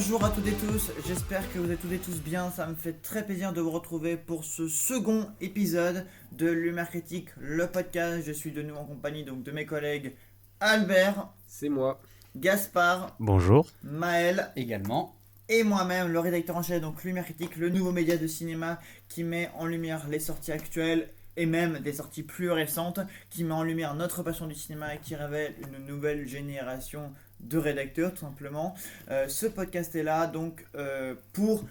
Bonjour à toutes et tous, j'espère que vous êtes toutes et tous bien, ça me fait très plaisir de vous retrouver pour ce second épisode de l'Humeur Critique, le podcast. Je suis de nouveau en compagnie donc de mes collègues Albert, C'est moi. Gaspard, Bonjour. Maël Également. et moi-même, le rédacteur en chef, donc l'Humeur Critique, le nouveau média de cinéma qui met en lumière les sorties actuelles et même des sorties plus récentes, qui met en lumière notre passion du cinéma et qui révèle une nouvelle génération de rédacteurs tout simplement. Ce podcast est là donc pour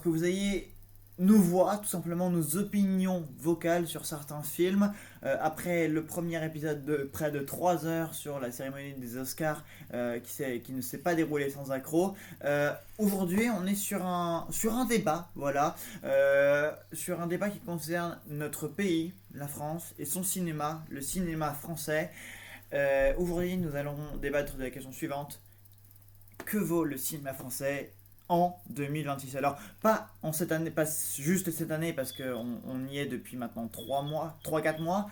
que vous ayez nos voix, tout simplement nos opinions vocales sur certains films. Après le premier épisode de près de 3 heures sur la cérémonie des Oscars qui ne s'est pas déroulée sans accroc, aujourd'hui on est sur un débat, voilà, sur un débat qui concerne notre pays, la France, et son cinéma, le cinéma français. Aujourd'hui, nous allons débattre de la question suivante. Que vaut le cinéma français en 2026? Alors, pas en cette année, pas juste cette année, parce qu'on y est depuis maintenant 3-4 mois,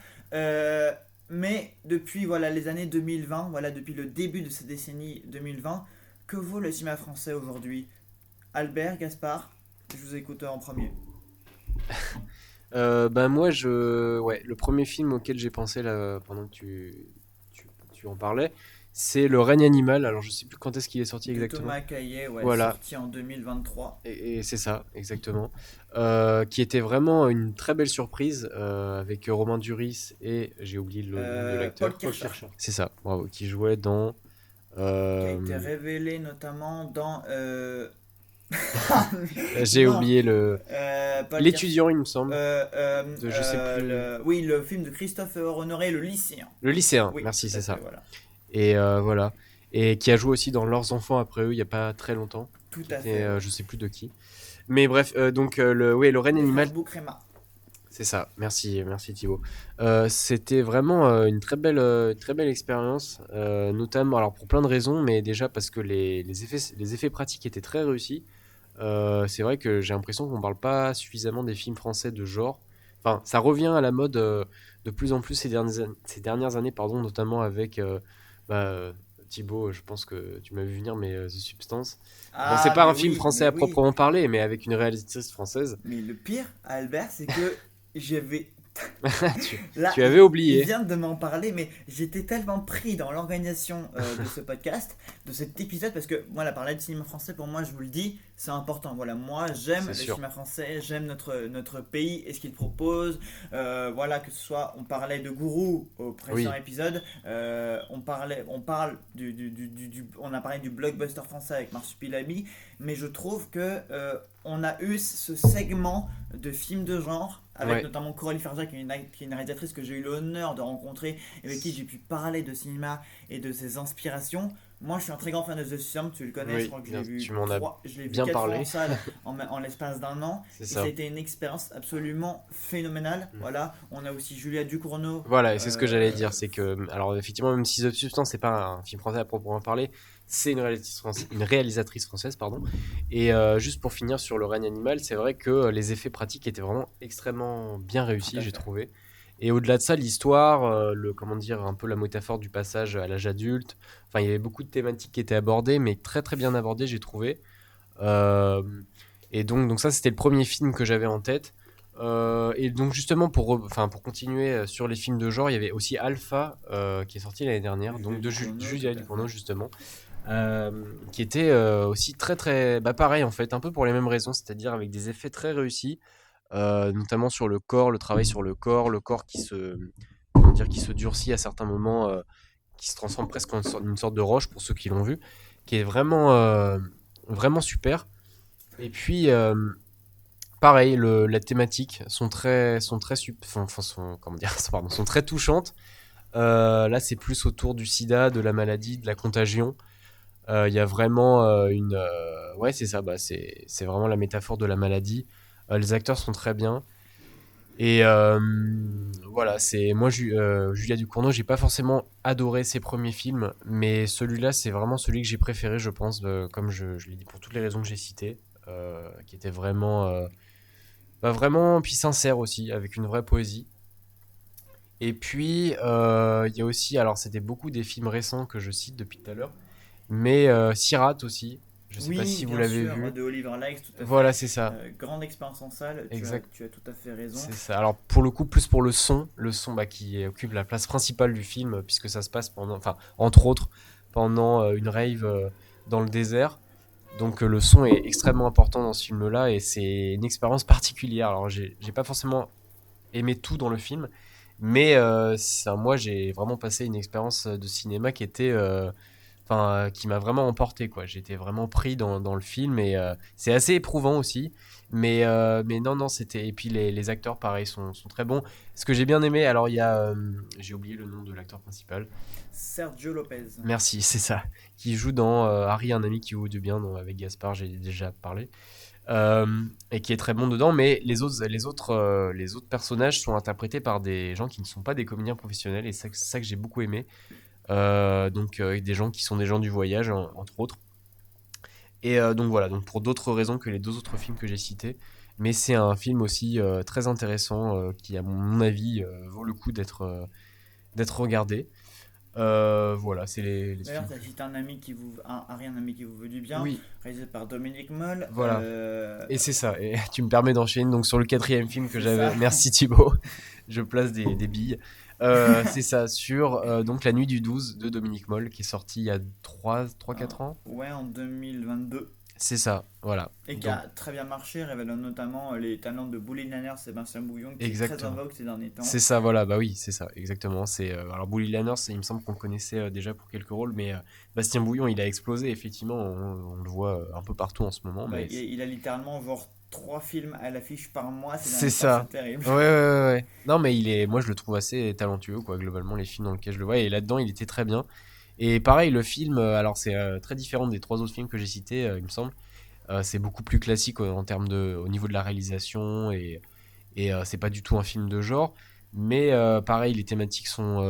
mais depuis voilà, les années 2020, voilà, depuis le début de cette décennie 2020, que vaut le cinéma français aujourd'hui? Albert, Gaspard, je vous écoute en premier. Moi, le premier film auquel j'ai pensé là, pendant que tu en parlais, c'est Le règne animal. Alors, je sais plus quand est-ce qu'il est sorti De exactement. Thomas Caillet, ouais, Voilà, sorti en 2023. et c'est ça, exactement. Qui était vraiment une très belle surprise avec Romain Duris et j'ai oublié le nom de l'acteur. Paul Kircher. C'est ça, bravo, qui jouait dans. Qui a été euh, révélé notamment dans j'ai non, oublié le Paul Kirsch. l'étudiant, il me semble, de je sais plus. Oui, le film de Christophe Honoré, Le Lycéen. Le lycéen, Oui, merci, tout à c'est fait, ça. voilà. Et voilà. Et qui a joué aussi dans Leurs enfants après eux, il n'y a pas très longtemps. Tout Qui à était, fait, ouais. je sais plus de qui. Mais bref, le règne Les animal, frères Boukrema. c'est ça. Merci, merci Thibaut. C'était vraiment une très belle expérience, notamment alors pour plein de raisons, mais déjà parce que les effets pratiques étaient très réussis. C'est vrai que j'ai l'impression qu'on parle pas suffisamment des films français de genre. Enfin, ça revient à la mode de plus en plus ces dernières années, pardon, notamment avec bah, euh, Thibaut, je pense que tu m'as vu venir, mais The Substance. Bon, c'est Ah, pas mais un film oui, français mais à oui. proprement parler, mais avec une réalisatrice française. Mais le pire, Albert, c'est que j'avais. tu, Là, tu avais il oublié. vient de m'en parler, mais j'étais tellement pris dans l'organisation de ce podcast, de cet épisode, parce que moi, la parler de cinéma français, pour moi, je vous le dis, c'est important. Voilà, moi, j'aime C'est le sûr. cinéma français, j'aime notre pays et ce qu'il propose. Voilà, que ce soit, on parlait de Gourou au précédent Oui, épisode, on a parlé du blockbuster français avec Marsupilami, mais je trouve que on a eu ce segment de films de genre avec ouais. notamment Coralie Farja qui est une réalisatrice que j'ai eu l'honneur de rencontrer et avec qui j'ai pu parler de cinéma et de ses inspirations. Moi, je suis un très grand fan de The Sum, tu le connais, je Oui, crois que bien, tu m'en as je l'ai vu bien 4 fois en parlé. salle en l'espace d'un an C'est et ça a ça. été une expérience absolument phénoménale. Mm. Voilà, on a aussi Julia Ducournau. Voilà, et c'est ce que j'allais dire, c'est que, alors effectivement, même si The Substance, c'est pas un film français à proprement parler, c'est une réalisatrice française, pardon. Et juste pour finir sur Le règne animal, c'est vrai que les effets pratiques étaient vraiment extrêmement bien Tout réussis, à j'ai fait. trouvé. Et au-delà de ça, l'histoire, comment dire, un peu la métaphore du passage à l'âge adulte. Enfin, il y avait beaucoup de thématiques qui étaient abordées, mais très très bien abordées, j'ai trouvé. Euh, et donc ça, c'était le premier film que j'avais en tête. Et donc justement pour continuer sur les films de genre, il y avait aussi Alpha qui est sorti l'année dernière, Julia donc de Ducournau, tout Julia à Ducournau fait. justement, qui était aussi très très bah pareil en fait, un peu pour les mêmes raisons, c'est-à-dire avec des effets très réussis, notamment sur le corps, le travail sur le corps qui se comment dire qui se durcit à certains moments, qui se transforme presque en une sorte de roche pour ceux qui l'ont vu, qui est vraiment super. Et puis pareil, la thématique comment dire, pardon, sont très touchantes. Là, c'est plus autour du sida, de la maladie, de la contagion. Il y a vraiment ouais, c'est ça, bah, c'est vraiment la métaphore de la maladie. Les acteurs sont très bien. Et voilà, c'est moi, Julia Ducournau, j'ai pas forcément adoré ses premiers films, mais celui-là, c'est vraiment celui que j'ai préféré, je pense, comme je l'ai dit pour toutes les raisons que j'ai citées, qui était vraiment bah, vraiment, puis sincère aussi, avec une vraie poésie. Et puis, il y a aussi, alors c'était beaucoup des films récents que je cite depuis tout à l'heure, mais Sirat aussi, Je sais pas Oui, si vous bien l'avez sûr, vu. de Oliver Likes, tout à fait. Voilà, c'est ça. Grande expérience en salle, Exact. tu as tout à fait raison. C'est ça. Alors pour le coup, plus pour le son bah, qui occupe la place principale du film, puisque ça se passe pendant, enfin entre autres, pendant une rave dans le désert. Donc le son est extrêmement important dans ce film-là et c'est une expérience particulière. Alors j'ai pas forcément aimé tout dans le film, mais moi j'ai vraiment passé une expérience de cinéma qui était qui m'a vraiment emporté quoi. J'étais vraiment pris dans le film et c'est assez éprouvant aussi. Mais non, non, c'était. Et puis les acteurs, pareil, sont très bons. Ce que j'ai bien aimé, alors il y a. J'ai oublié le nom de l'acteur principal. Sergio Lopez. Merci, c'est ça. Qui joue dans Harry, un ami qui vaut du bien, avec Gaspard, j'ai déjà parlé. Et qui est très bon dedans. Mais les autres personnages sont interprétés par des gens qui ne sont pas des comédiens professionnels. Et c'est ça que j'ai beaucoup aimé. Des gens qui sont des gens du voyage, entre autres. Et donc voilà, donc pour d'autres raisons que les deux autres films que j'ai cités. Mais c'est un film aussi très intéressant qui, à mon avis, vaut le coup d'être regardé. Voilà, c'est les D'ailleurs, films tu as que cité un ami qui vous, un ami qui vous veut du bien, Oui, réalisé par Dominique Moll. voilà. Et c'est ça. Et tu me permets d'enchaîner donc sur le quatrième film que C'est j'avais. ça. Merci Thibaut. Je place des billes. C'est ça, sur donc La Nuit du 12 de Dominique Moll, qui est sorti il y a 3-4 ans. Ouais, en 2022. C'est ça, voilà. Et qui Donc, a très bien marché, révélant notamment les talents de Bouli Lanners et Sébastien Bouillon, qui est très en exactement. vogue ces derniers temps. C'est ça, voilà, bah oui, c'est ça, exactement. Alors, Bully Lanners, il me semble qu'on le connaissait déjà pour quelques rôles, mais Bastien Bouillon, il a explosé, effectivement. On le voit un peu partout en ce moment, Bah, mais il a littéralement genre 3 films à l'affiche par mois ces c'est derniers temps, c'est ça. terrible. Ouais, ouais, ouais, ouais. Non, mais moi, je le trouve assez talentueux, quoi, globalement, les films dans lesquels je le vois. Et là-dedans, il était très bien. Et pareil, le film, alors c'est très différent des trois autres films que j'ai cités, il me semble. C'est beaucoup plus classique au niveau de la réalisation et c'est pas du tout un film de genre. Mais pareil, les thématiques sont,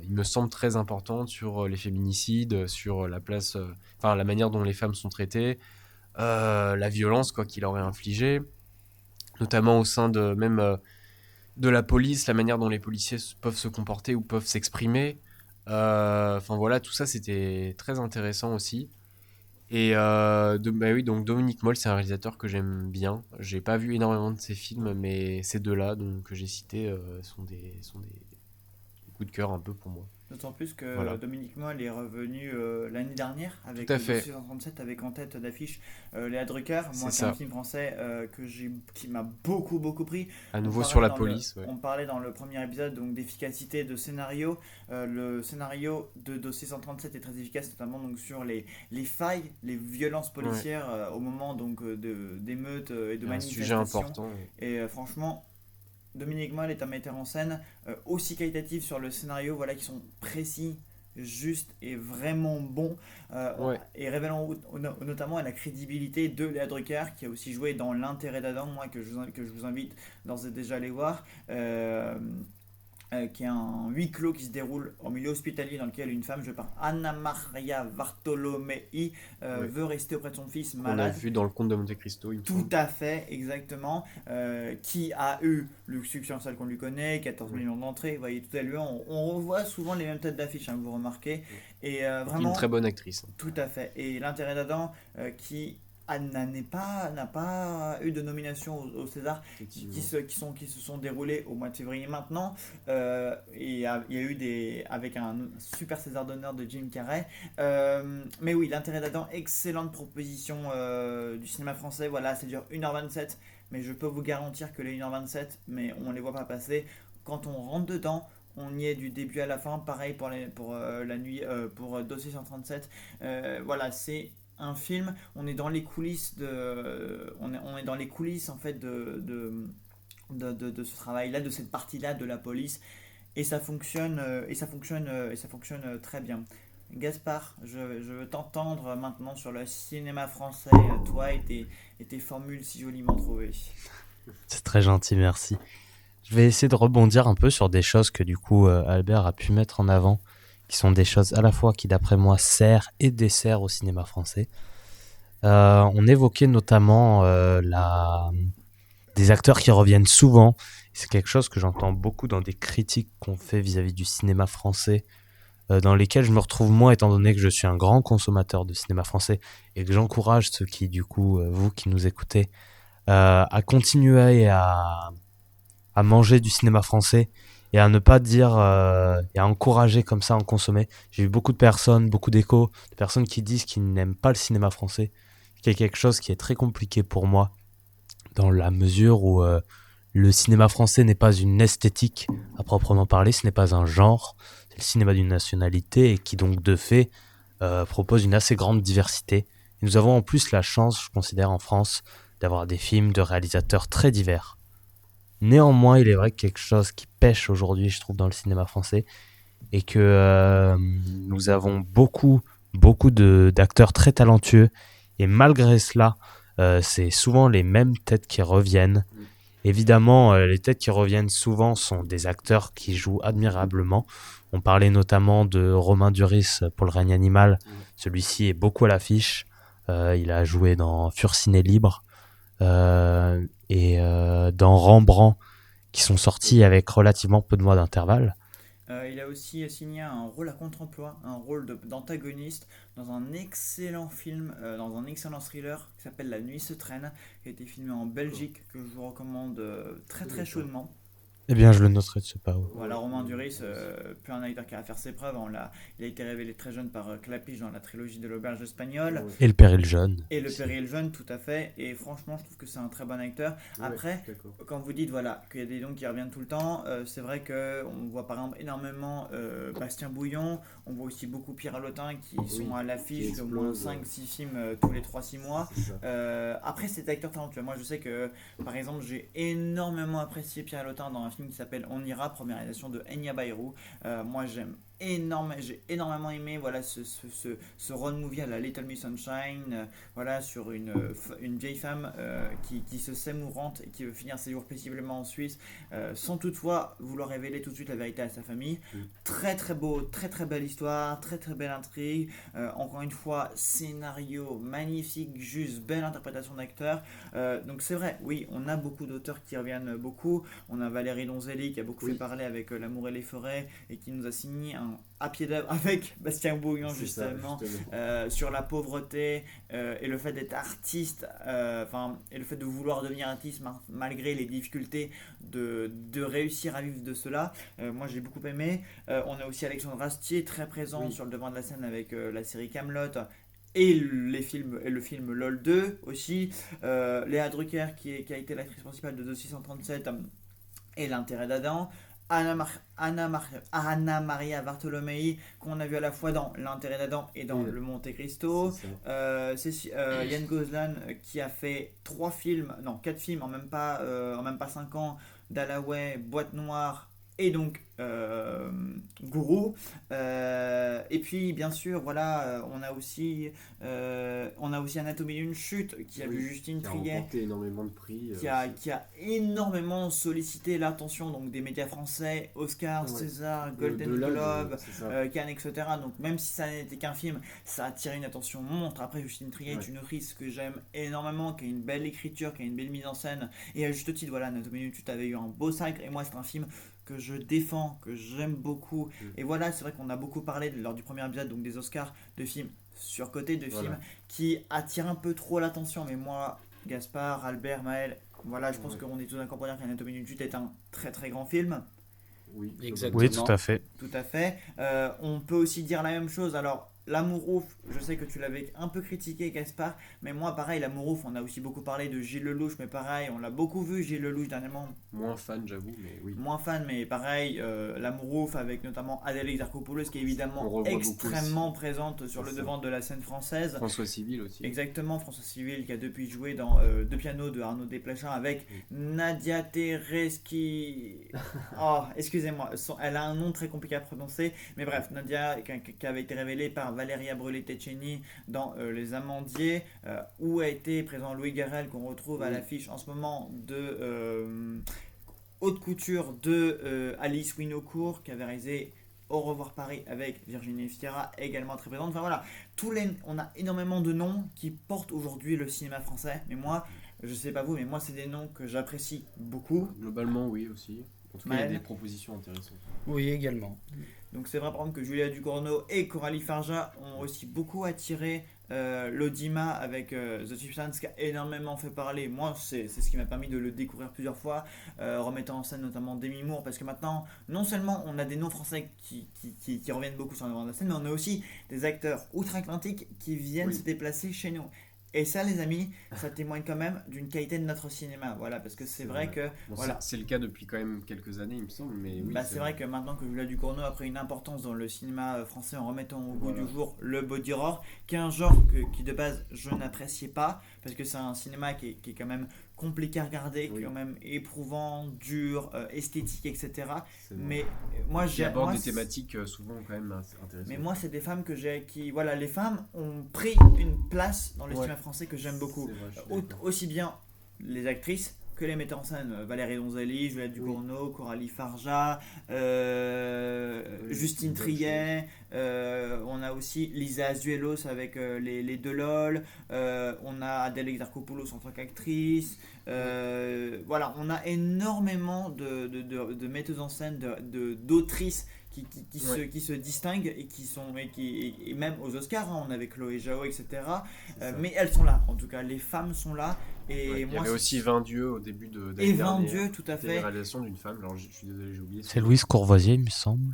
il me semble, très importantes sur les féminicides, sur la place, enfin la manière dont les femmes sont traitées, la violence quoi qu'il aurait infligée, notamment au sein de même de la police, la manière dont les policiers peuvent se comporter ou peuvent s'exprimer. Enfin voilà, tout ça c'était très intéressant aussi. Et bah oui, donc Dominique Moll, c'est un réalisateur que j'aime bien. J'ai pas vu énormément de ses films, mais ces deux-là donc, que j'ai cités sont des coups de cœur un peu pour moi. D'autant plus que Voilà, Dominique Moll est revenu l'année dernière tout avec à le fait, 237 avec en tête d'affiche Léa Drucker, c'est moi qui est un ça. film français qui m'a beaucoup pris. À On nouveau sur parlait la dans le, police, ouais. on parlait dans le premier épisode donc d'efficacité de scénario. Le scénario de Dossier 137 est très efficace, notamment donc sur les failles, les violences Ouais, policières au moment donc d'émeutes et de il y a un sujet manifestations. important. Ouais. Et franchement, Dominique Moll est un metteur en scène aussi qualitatif sur le scénario, voilà, qui sont précis, justes et vraiment bons, Ouais. et révélant notamment à la crédibilité de Léa Drucker, qui a aussi joué dans L'intérêt d'Adam, moi que je vous invite d'ores et déjà à aller voir. Qui est un huis clos qui se déroule au milieu hospitalier dans lequel une femme jouée par Anna Maria Bartolomei Ouais. veut rester auprès de son fils Qu'on a malade. vu dans le Comte de Monte Cristo, il me Tout semble. à fait, exactement. Qui a eu le succès en salle qu'on lui connaît, 14 Ouais. millions d'entrées. Vous voyez, tout à l'heure, on revoit souvent les mêmes têtes d'affiche, hein, vous remarquez. Et Et puis une très vraiment, bonne actrice. tout à fait. Et l'intérêt d'Adam, qui n'a pas eu de nomination au César, Effectivement. qui se sont déroulés au mois de février maintenant. Il y a eu avec un super César d'honneur de Jim Carrey. Mais oui, l'intérêt d'Adam, excellente proposition du cinéma français. Voilà, ça dure 1h27, mais je peux vous garantir que les 1h27, mais on les voit pas passer. Quand on rentre dedans, on y est du début à la fin. Pareil pour la nuit, pour Dossier 137. Voilà, c'est un film. On est dans les coulisses on est dans les coulisses en fait de ce travail-là, de cette partie-là de la police, et ça fonctionne, ça fonctionne très bien. Gaspard, je veux t'entendre maintenant sur le cinéma français, toi et tes formules si joliment trouvées. C'est très gentil, merci. Je vais essayer de rebondir un peu sur des choses que du coup Albert a pu mettre en avant, qui sont des choses à la fois qui d'après moi servent et desservent au cinéma français. On évoquait notamment des acteurs qui reviennent souvent. C'est quelque chose que j'entends beaucoup dans des critiques qu'on fait vis-à-vis du cinéma français dans lesquels je me retrouve moi, étant donné que je suis un grand consommateur de cinéma français et que j'encourage ceux qui, du coup, vous qui nous écoutez, à continuer à manger du cinéma français et à ne pas dire et à encourager comme ça à en consommer. J'ai vu beaucoup de personnes, beaucoup d'échos, de personnes qui disent qu'ils n'aiment pas le cinéma français, qui est quelque chose qui est très compliqué pour moi dans la mesure où le cinéma français n'est pas une esthétique à proprement parler, ce n'est pas un genre, c'est le cinéma d'une nationalité et qui donc de fait propose une assez grande diversité. Et nous avons en plus la chance, je considère en France, d'avoir des films de réalisateurs très divers. Néanmoins, il est vrai que quelque chose qui pêche aujourd'hui, je trouve, dans le cinéma français, et que nous avons beaucoup d'acteurs très talentueux, et malgré cela, c'est souvent les mêmes têtes qui reviennent. Évidemment, les têtes qui reviennent souvent sont des acteurs qui jouent admirablement. On parlait notamment de Romain Duris pour Le règne animal. Celui-ci est beaucoup à l'affiche. Il a joué dans Furciné libre et dans Rembrandt, qui sont sortis avec relativement peu de mois d'intervalle. Il a aussi signé un rôle à contre-emploi, un rôle d'antagoniste dans un excellent film, dans un excellent thriller qui s'appelle La nuit se traîne, qui a été filmé en Belgique, que je vous recommande très très chaudement. Eh bien, je le noterai de ce pas. Voilà, Romain Duris, plus un acteur qui a fait ses preuves. Il a été révélé très jeune par Clapiche dans la trilogie de l'auberge espagnole. Et le péril jeune. Et le péril jeune, tout à fait. Et franchement, je trouve que c'est un très bon acteur. Après, quand vous dites voilà, qu'il y a des noms qui reviennent tout le temps, c'est vrai qu'on voit par exemple énormément Bastien Bouillon. On voit aussi beaucoup Pierre Halotin qui sont à l'affiche d'au moins 5-6 films tous les 3-6 mois. Après, c'est acteur talentueux. Moi, je sais que, par exemple, j'ai énormément apprécié Pierre Halotin dans un film qui s'appelle On ira, première réalisation de Enya Bayrou. Moi, j'ai énormément aimé voilà, ce road movie à la Little Miss Sunshine, voilà, sur une vieille femme qui se sait mourante et qui veut finir ses jours paisiblement en Suisse, sans toutefois vouloir révéler tout de suite la vérité à sa famille. Très très beau, très très belle histoire, très très belle intrigue. Encore une fois, scénario magnifique, juste belle interprétation d'acteur. Donc c'est vrai, oui, on a beaucoup d'auteurs qui reviennent beaucoup. On a Valérie Donzelli qui a beaucoup fait parler avec L'amour et les forêts et qui nous a signé un à pied d'œuvre avec Bastien Bouillon justement. Sur la pauvreté et le fait d'être artiste, et le fait de vouloir devenir artiste malgré les difficultés de réussir à vivre de cela. Moi j'ai beaucoup aimé. On a aussi Alexandre Astier très présent sur le devant de la scène avec la série Kaamelott et le film LOL 2 aussi. Léa Drucker qui a été l'actrice principale de 2637 et L'intérêt d'Adam. Anna Maria Bartolomei qu'on a vu à la fois dans L'intérêt d'Adam et dans Le Monte Cristo. Yann Gozlan qui a fait 4 films en même pas 5 ans. Dalloway, Boîte Noire et donc Gourou. Et puis bien sûr voilà, on a aussi Anatomie d'une chute qui a vu Justine Triet, remporté énormément de prix, qui a énormément sollicité l'attention donc des médias français, Oscar, César, Golden Globe, Cannes, etc. Donc même si ça n'était qu'un film, ça a attiré une attention monstre. Après, Justine Triet est une autrice que j'aime énormément, qui a une belle écriture, qui a une belle mise en scène, et à juste titre, voilà, Anatomie d'une chute avait eu un beau sacre, et moi c'est un film que je défends, que j'aime beaucoup. Et voilà, c'est vrai qu'on a beaucoup parlé lors du premier épisode donc des Oscars de films surcotés, de films qui attirent un peu trop l'attention. Mais moi, Gaspard, Albert, Maël, voilà, je pense qu'on est tous d'accord pour dire qu'Anatomie d'une chute est un très très grand film. Oui, exactement. Oui, tout à fait. Tout à fait. On peut aussi dire la même chose. Alors, L'amour ouf, je sais que tu l'avais un peu critiqué, Gaspard, mais moi, pareil, L'amour ouf, on a aussi beaucoup parlé de Gilles Lelouch, mais pareil, on l'a beaucoup vu, Gilles Lelouch, dernièrement. Moins fan, j'avoue, mais oui. Moins fan, mais pareil, L'amour ouf, avec notamment Adèle Exarchopoulos, qui est évidemment extrêmement présente sur le devant de la scène française. François Civil aussi. Exactement, François Civil, qui a depuis joué dans Deux pianos de Arnaud Desplechin avec Nadia Tereski. Oh, excusez-moi, elle a un nom très compliqué à prononcer, mais bref, Nadia, qui avait été révélée par Valeria Brulé-Teccheni dans Les Amandiers, où a été présent Louis Garrel, qu'on retrouve à l'affiche en ce moment de haute couture de Alice Winocourt, qui avait réalisé Au revoir Paris avec Virginie Fira, également très présente. Enfin voilà, on a énormément de noms qui portent aujourd'hui le cinéma français, mais moi, je sais pas vous, mais moi c'est des noms que j'apprécie beaucoup. Globalement oui aussi. En tout cas, il y a des propositions intéressantes. Oui, également. Donc c'est vrai par exemple que Julia Ducournau et Coralie Farja ont aussi beaucoup attiré l'audimat avec The Substance qui a énormément fait parler. Moi, c'est ce qui m'a permis de le découvrir plusieurs fois, remettant en scène notamment Demi Moore, parce que maintenant, non seulement on a des noms français qui reviennent beaucoup sur le devant de la scène, mais on a aussi des acteurs outre-Atlantique qui viennent se déplacer chez nous. Et ça, les amis, ça témoigne quand même d'une qualité de notre cinéma. Voilà, parce que c'est vrai que. Bon, voilà. c'est le cas depuis quand même quelques années, il me semble. Mais oui, C'est vrai que maintenant que Julia Ducournau a pris une importance dans le cinéma français en remettant au goût du jour le body horror, qui est un genre qui de base je n'appréciais pas, parce que c'est un cinéma qui est quand même compliqué à regarder, qui est quand même éprouvant, dur, esthétique, etc. Mais moi qui aborde des thématiques souvent quand même intéressantes. Mais moi, c'est des femmes voilà, les femmes ont pris une place dans le cinéma français que j'aime beaucoup. Vrai, aussi bien les actrices que les metteurs en scène. Valérie Donzelli, Juliette Ducournau, Coralie Farja, Justine Triet, on a aussi Lisa Azuelos avec les Delol, on a Adèle Exarchopoulos en tant qu'actrice. Voilà, on a énormément de metteuses en scène, d'autrices qui se distinguent et qui sont et même aux Oscars, hein, on avait Chloé Zhao, etc. Mais elles sont là, en tout cas les femmes sont là. Et il y avait aussi 20 dieux au début de et 20 dieux, tout à fait. La réalisation d'une femme, alors je suis désolé, j'ai oublié. C'est Louise Courvoisier, il me semble.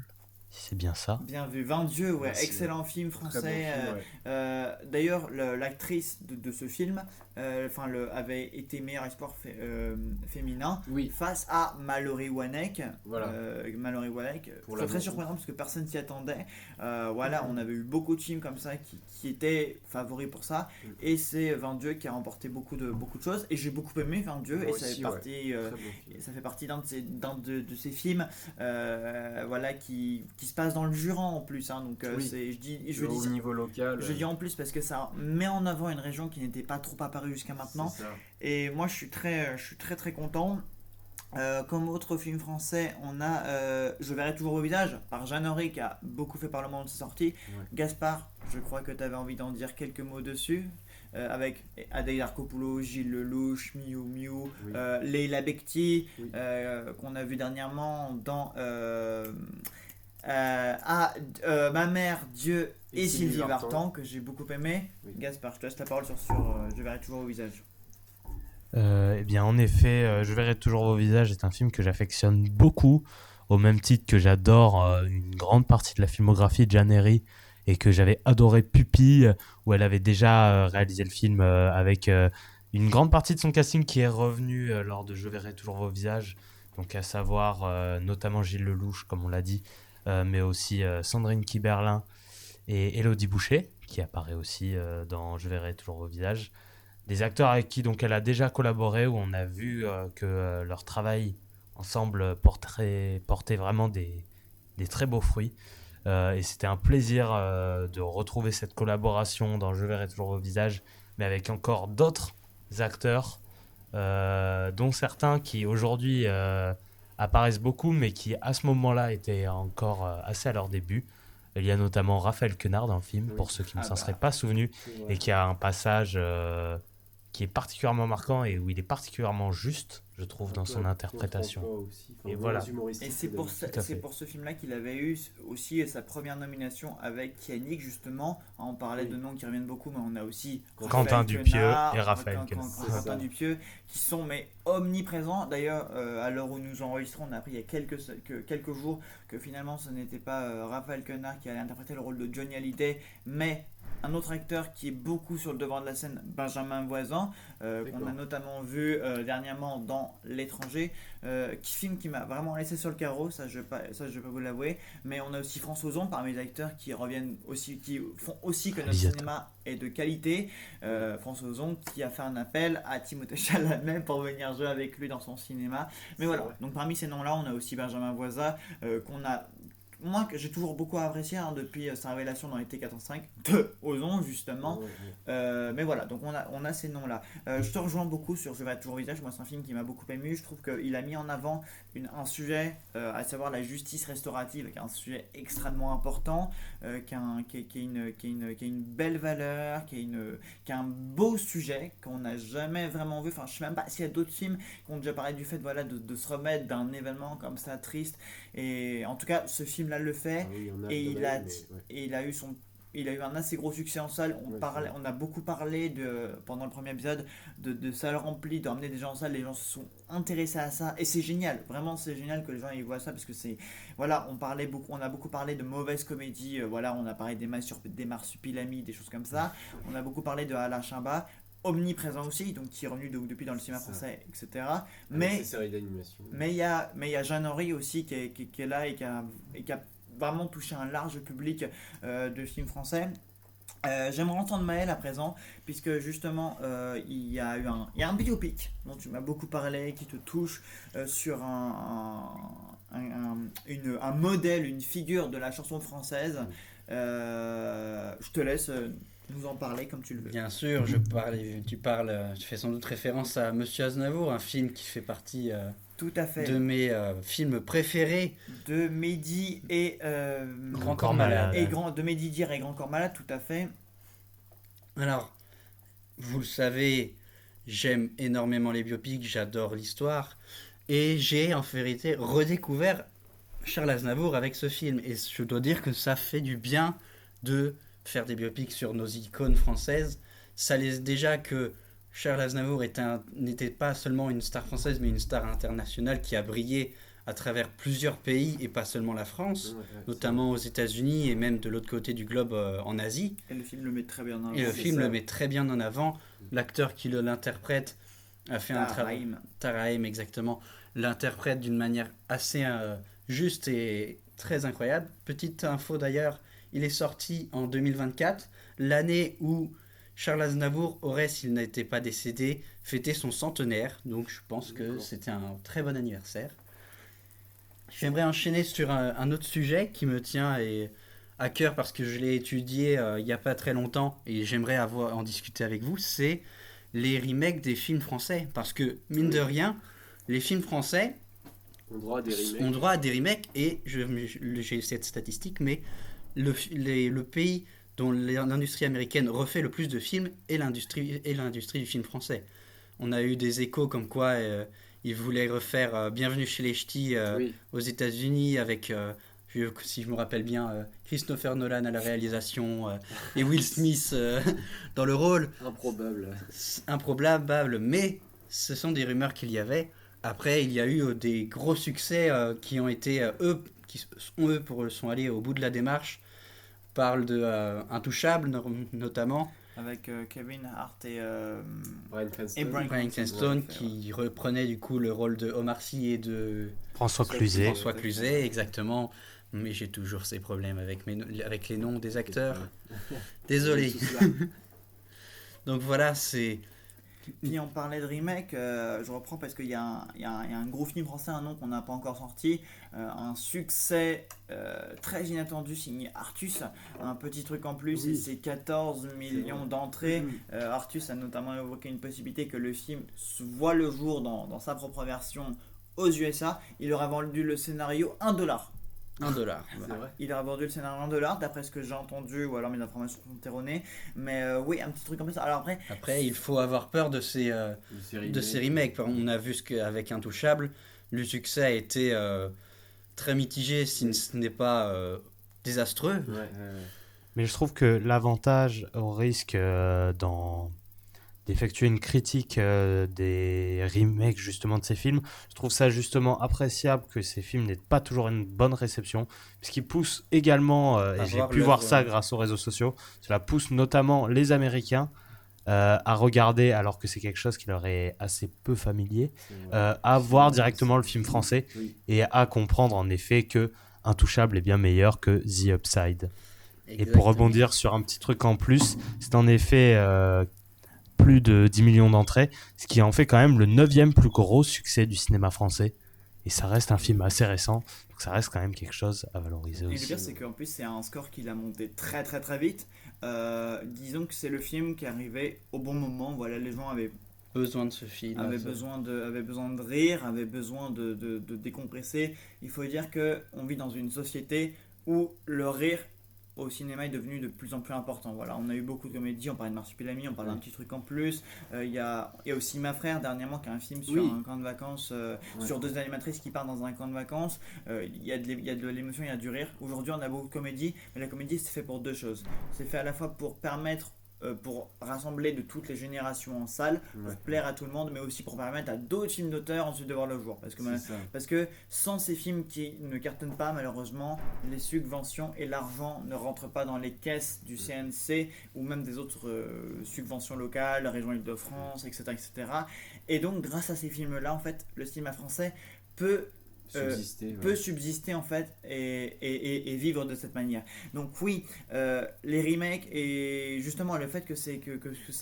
Si c'est bien ça. Bien vu, 20 dieux, ouais. Merci, excellent film français. Bon film, d'ailleurs, l'actrice de ce film avait été meilleur espoir féminin face à Mallory Wanek. Voilà. Mallory Wanek, c'est très surprenant parce que personne s'y attendait. On avait eu beaucoup de films comme ça qui étaient favoris pour ça. Et c'est 20 dieux qui a remporté beaucoup de choses. Et j'ai beaucoup aimé 20 dieux. Et ça fait partie d'un de ces films qui se passe dans le Jura en plus, hein, donc au niveau local. Je dis en plus parce que ça met en avant une région qui n'était pas trop apparue jusqu'à maintenant. Et moi je suis très content. Comme autre film français, on a Je verrai toujours vos visages par Jeanne Horry qui a beaucoup fait par le moment de sa sortie. Gaspard, je crois que tu avais envie d'en dire quelques mots dessus. Avec Adèle Exarchopoulos, Gilles Lelouch, Miu Miu, Leila Bekti, qu'on a vu dernièrement dans Ma mère, Dieu et Sylvie Vartan, que j'ai beaucoup aimé. Gaspard, je te laisse la parole sur Je verrai toujours vos visages. Eh bien, en effet, Je verrai toujours vos visages est un film que j'affectionne beaucoup, au même titre que j'adore une grande partie de la filmographie de Jeanne Horry et que j'avais adoré Pupille, où elle avait déjà réalisé le film avec une grande partie de son casting qui est revenu lors de Je verrai toujours vos visages, donc à savoir notamment Gilles Lelouch, comme on l'a dit, mais aussi Sandrine Kiberlin et Élodie Boucher, qui apparaît aussi dans Je verrai toujours vos visages. Des acteurs avec qui donc, elle a déjà collaboré, où on a vu que leur travail ensemble portait vraiment des très beaux fruits. Et c'était un plaisir de retrouver cette collaboration dans Je verrai toujours vos visages, mais avec encore d'autres acteurs, dont certains qui aujourd'hui apparaissent beaucoup, mais qui à ce moment-là étaient encore assez à leur début. Il y a notamment Raphaël Quenard dans le film, pour ceux qui ne s'en seraient pas souvenus, et qui a un passage qui est particulièrement marquant et où il est particulièrement juste, je trouve, dans son interprétation. Et voilà. Et c'est pour ce film-là qu'il avait eu aussi sa première nomination avec Yannick, justement. On parlait de noms qui reviennent beaucoup, mais on a aussi Quentin Dupieux et Raphaël Quenard. Quentin Dupieux, qui sont omniprésents. D'ailleurs, à l'heure où nous enregistrons, on a appris il y a quelques jours que finalement ce n'était pas Raphaël Quenard qui allait interpréter le rôle de Johnny Hallyday, mais un autre acteur qui est beaucoup sur le devant de la scène, Benjamin Voisin, qu'on a notamment vu dernièrement dans L'étranger, film qui m'a vraiment laissé sur le carreau, ça je peux vous l'avouer. Mais on a aussi François Ozon parmi les acteurs qui reviennent aussi, qui font aussi que notre cinéma est de qualité. François Ozon qui a fait un appel à Timothée Chalamet pour venir jouer avec lui dans son cinéma. Mais voilà, donc parmi ces noms-là, on a aussi Benjamin Voisin moi que j'ai toujours beaucoup apprécié depuis sa révélation dans les T405 de Ozon justement. Mais voilà, donc on a ces noms là. Je te rejoins beaucoup sur Je verrai toujours vos visages. Moi c'est un film qui m'a beaucoup ému. Je trouve qu'il a mis en avant un sujet, à savoir la justice restaurative, qui est un sujet extrêmement important, qui a une belle valeur, qui a un beau sujet qu'on n'a jamais vraiment vu. Enfin, je sais même pas s'il y a d'autres films qui ont déjà parlé du fait de se remettre d'un événement comme ça triste. Et en tout cas, ce film film-là le fait. Ah oui, il y en a Et dans il la a, haine, mais ouais. et il a eu un assez gros succès en salle. Ouais, c'est vrai. On a beaucoup parlé pendant le premier épisode de salles remplies, d'emmener des gens en salle. Les gens se sont intéressés à ça et c'est génial. Vraiment, c'est génial que les gens ils voient ça parce que voilà, on a beaucoup parlé de mauvaises comédies. Voilà, on a parlé des Marsupilami, des choses comme ça. On a beaucoup parlé de Alain Chabat. Omniprésent aussi, donc qui est revenu depuis dans le cinéma Ça. français, etc. Avec Mais ces séries d'animation. mais il y a Jeanne Henry aussi qui est là et qui a vraiment touché un large public de films français. J'aimerais entendre Maël à présent, puisque justement il y a un biopic dont tu m'as beaucoup parlé, qui te touche sur un modèle, une figure de la chanson française. Je te laisse nous en parler comme tu le veux. Bien sûr, tu fais sans doute référence à Monsieur Aznavour, un film qui fait partie Tout à fait. de mes films préférés. De Mehdi et Grand Corps Malade. de Mehdi Dir et Grand Corps Malade, tout à fait. Alors, vous le savez, j'aime énormément les biopics, j'adore l'histoire, et j'ai en vérité redécouvert Charles Aznavour avec ce film, et je dois dire que ça fait du bien de faire des biopics sur nos icônes françaises. Ça laisse déjà que Charles Aznavour n'était pas seulement une star française, mais une star internationale qui a brillé à travers plusieurs pays et pas seulement la France, Ouais, notamment aux États-Unis et même de l'autre côté du globe en Asie. Et le film le met très bien en avant. Et le c'est film ça. le met très bien en avant. L'acteur qui l'interprète a fait un travail. Rahim. Tarahem, exactement. L'interprète d'une manière assez juste et très incroyable. Petite info d'ailleurs, il est sorti en 2024, l'année où Charles Aznavour aurait, s'il n'était pas décédé, fêté son centenaire. Donc je pense que D'accord. c'était un très bon anniversaire. J'aimerais enchaîner sur un autre sujet qui me tient à cœur parce que je l'ai étudié il n'y a pas très longtemps et j'aimerais en discuter avec vous. C'est les remakes des films français. Parce que, mine de rien, les films français On droit à des remakes. ont droit à des remakes et j'ai cette statistique, mais le pays dont l'industrie américaine refait le plus de films est l'industrie du film français. On a eu des échos comme quoi ils voulaient refaire Bienvenue chez les Ch'tis Oui, aux États-Unis avec, si je me rappelle bien, Christopher Nolan à la réalisation et Will Smith dans le rôle. improbable. Improbable, mais ce sont des rumeurs qu'il y avait. Après, il y a eu des gros succès qui ont été sont allés au bout de la démarche. Parle de Intouchable notamment. Avec Kevin Hart et Brian Cranston. Et Bryan Bryan Cranston ouais. qui reprenait du coup le rôle de Omar Sy et de François Cluzet. François Cluzet, exactement. Mais j'ai toujours ces problèmes avec les noms des acteurs. Désolé. Tout cela. Donc voilà, c'est Puis on parlait de remake, je reprends parce qu'il y a un gros film français, un nom qu'on n'a pas encore sorti, un succès très inattendu signé Artus, un petit truc en plus Oui. et c'est 14 millions vrai. d'entrées. Mhm. Artus a notamment évoqué une possibilité que le film voit le jour dans sa propre version aux USA. Il aura vendu le scénario $1. $1. C'est vrai. Il aura vendu le scénario $1 d'après ce que j'ai entendu ou alors mes informations sont erronées. Mais oui, un petit truc comme ça. Alors après, Après, il faut avoir peur de ces remakes. On a vu qu'avec Intouchable, le succès a été très mitigé, si ce n'est pas désastreux. Ouais. Mais je trouve que l'avantage au risque d'effectuer une critique des remakes justement de ces films, je trouve ça justement appréciable que ces films n'aient pas toujours une bonne réception, puisqu'ils poussent également, et j'ai voir pu voir ça grâce aux réseaux sociaux, cela pousse notamment les Américains à regarder, alors que c'est quelque chose qui leur est assez peu familier, à voir directement le film français Oui. et à comprendre en effet que Intouchable est bien meilleur que The Upside. Et pour Exactement. rebondir sur un petit truc en plus, c'est en effet plus de 10 millions d'entrées, ce qui en fait quand même le 9e plus gros succès du cinéma français. Et ça reste un film assez récent, donc ça reste quand même quelque chose à valoriser et le aussi. pire, c'est qu'en plus, c'est un score qu'il a monté très très très vite. Disons que c'est le film qui arrivait au bon moment. Voilà, les gens avaient Besoin de ce film. avaient besoin de rire, avaient besoin de décompresser. Il faut dire qu'on vit dans une société où le rire au cinéma est devenu de plus en plus important. Voilà, on a eu beaucoup de comédies, on parlait de Marsupilami, on parlait d'un petit truc en plus. Il y a aussi Ma Frère dernièrement qui a un film sur Oui. un camp de vacances, sur deux animatrices qui partent dans un camp de vacances. Il y a de l'émotion, il y a du rire. Aujourd'hui, on a beaucoup de comédies, mais la comédie c'est fait pour deux choses. C'est fait à la fois pour permettre pour rassembler de toutes les générations en salle, pour Ouais. plaire à tout le monde, mais aussi pour permettre à d'autres films d'auteurs ensuite de voir le jour. Parce que sans ces films qui ne cartonnent pas, malheureusement, les subventions et l'argent ne rentrent pas dans les caisses du CNC ou même des autres subventions locales, la région Île-de-France, etc., etc. Et donc, grâce à ces films-là, en fait, le cinéma français peut Subsister. subsister en fait et vivre de cette manière. Donc oui, les remakes et justement le fait que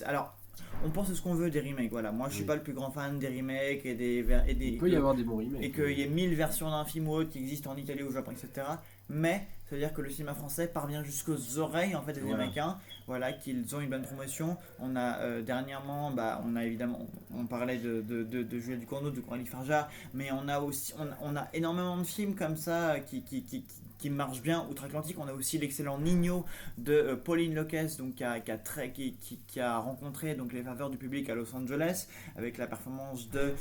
alors on pense ce qu'on veut des remakes, voilà. Moi je suis Oui. pas le plus grand fan des remakes Il peut y avoir des bons remakes. et qu'il y ait 1000 versions d'un film ou autre qui existent en Italie ou au Japon, etc. Mais ça veut dire que le cinéma français parvient jusqu'aux oreilles en fait des Voilà. Américains, voilà, qu'ils ont une bonne promotion. On a dernièrement, on a évidemment, on parlait de Juliette Ducournau, de Coralie Farja, mais on a aussi, on a énormément de films comme ça qui marchent bien outre-Atlantique. On a aussi l'excellent Nino de Pauline Locès, donc qui a rencontré donc les faveurs du public à Los Angeles avec la performance de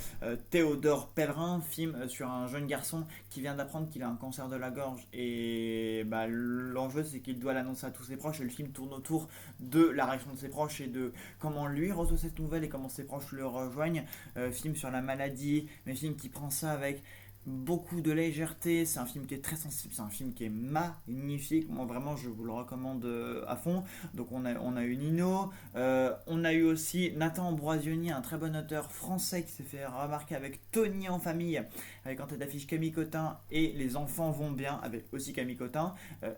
Théodore Pellerin, film sur un jeune garçon qui vient d'apprendre qu'il a un cancer de la gorge et l'enjeu c'est qu'il doit l'annoncer à tous ses proches et le film tourne autour de la réaction de ses proches et de comment lui reçoit cette nouvelle et comment ses proches le rejoignent. Film sur la maladie, mais film qui prend ça avec beaucoup de légèreté, c'est un film qui est très sensible, c'est un film qui est magnifique, moi vraiment je vous le recommande à fond. Donc on a eu Nino, on a eu aussi Nathan Ambroisioni, un très bon auteur français qui s'est fait remarquer avec Tony en famille, avec en tête d'affiche Camille Cotin et Les enfants vont bien, avec aussi Camille Cotin,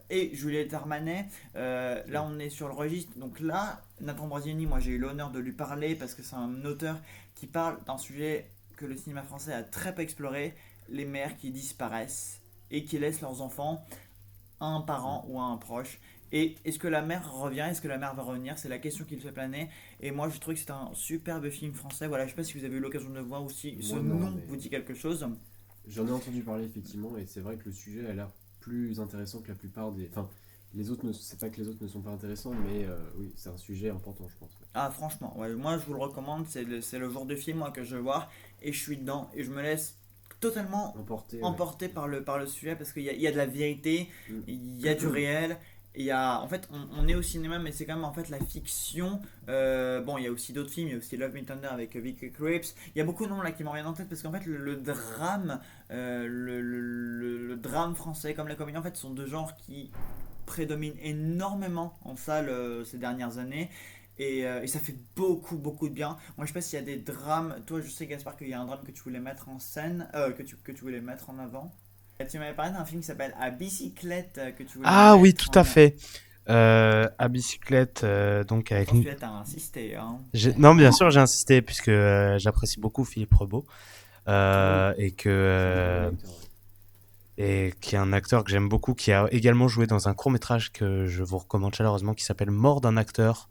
et Juliette Armanet. Là on est sur le registre, donc là Nathan Ambroisioni, moi j'ai eu l'honneur de lui parler parce que c'est un auteur qui parle d'un sujet que le cinéma français a très peu exploré, les mères qui disparaissent et qui laissent leurs enfants à un parent ou à un proche. Et est-ce que la mère revient? Est-ce que la mère va revenir? C'est la question qu'il fait planer. Et moi, je trouve que c'est un superbe film français. Voilà, je sais pas si vous avez eu l'occasion de le voir aussi. Ce Moi, non, nom mais- vous dit quelque chose? J'en ai entendu parler effectivement, et c'est vrai que le sujet a l'air plus intéressant que la plupart des. Enfin, les autres, c'est pas que les autres ne sont pas intéressants, mais oui, c'est un sujet important, je pense. Ah, franchement, ouais, moi je vous le recommande. C'est le genre de film moi, que je veux voir. Et je suis dedans. Et je me laisse totalement Emporté. emporté par le sujet parce qu'il y a de la vérité, Mm. il y a du réel. Il y a, en fait, on est au cinéma, mais c'est quand même en fait la fiction. Bon, il y a aussi d'autres films, il y a aussi Love Me Thunder avec Vicky Krieps. Il y a beaucoup de noms là qui m'en viennent en tête parce qu'en fait, le drame, le drame français comme la comédie, en fait, sont deux genres qui prédominent énormément en salle ces dernières années. Et ça fait beaucoup, beaucoup de bien. Moi, je sais pas s'il y a des drames. Toi, je sais, Gaspard, qu'il y a un drame que tu voulais mettre en scène, que tu voulais mettre en avant. Et tu m'avais parlé d'un film qui s'appelle À bicyclette que tu voulais Ah oui, mettre tout en à fait. À bicyclette, donc avec... avant. Tu as insisté, hein. Non, bien sûr, j'ai insisté puisque j'apprécie beaucoup Philippe Rebaud et que et qui est un acteur que j'aime beaucoup, qui a également joué dans un court-métrage que je vous recommande chaleureusement, qui s'appelle Mort d'un acteur,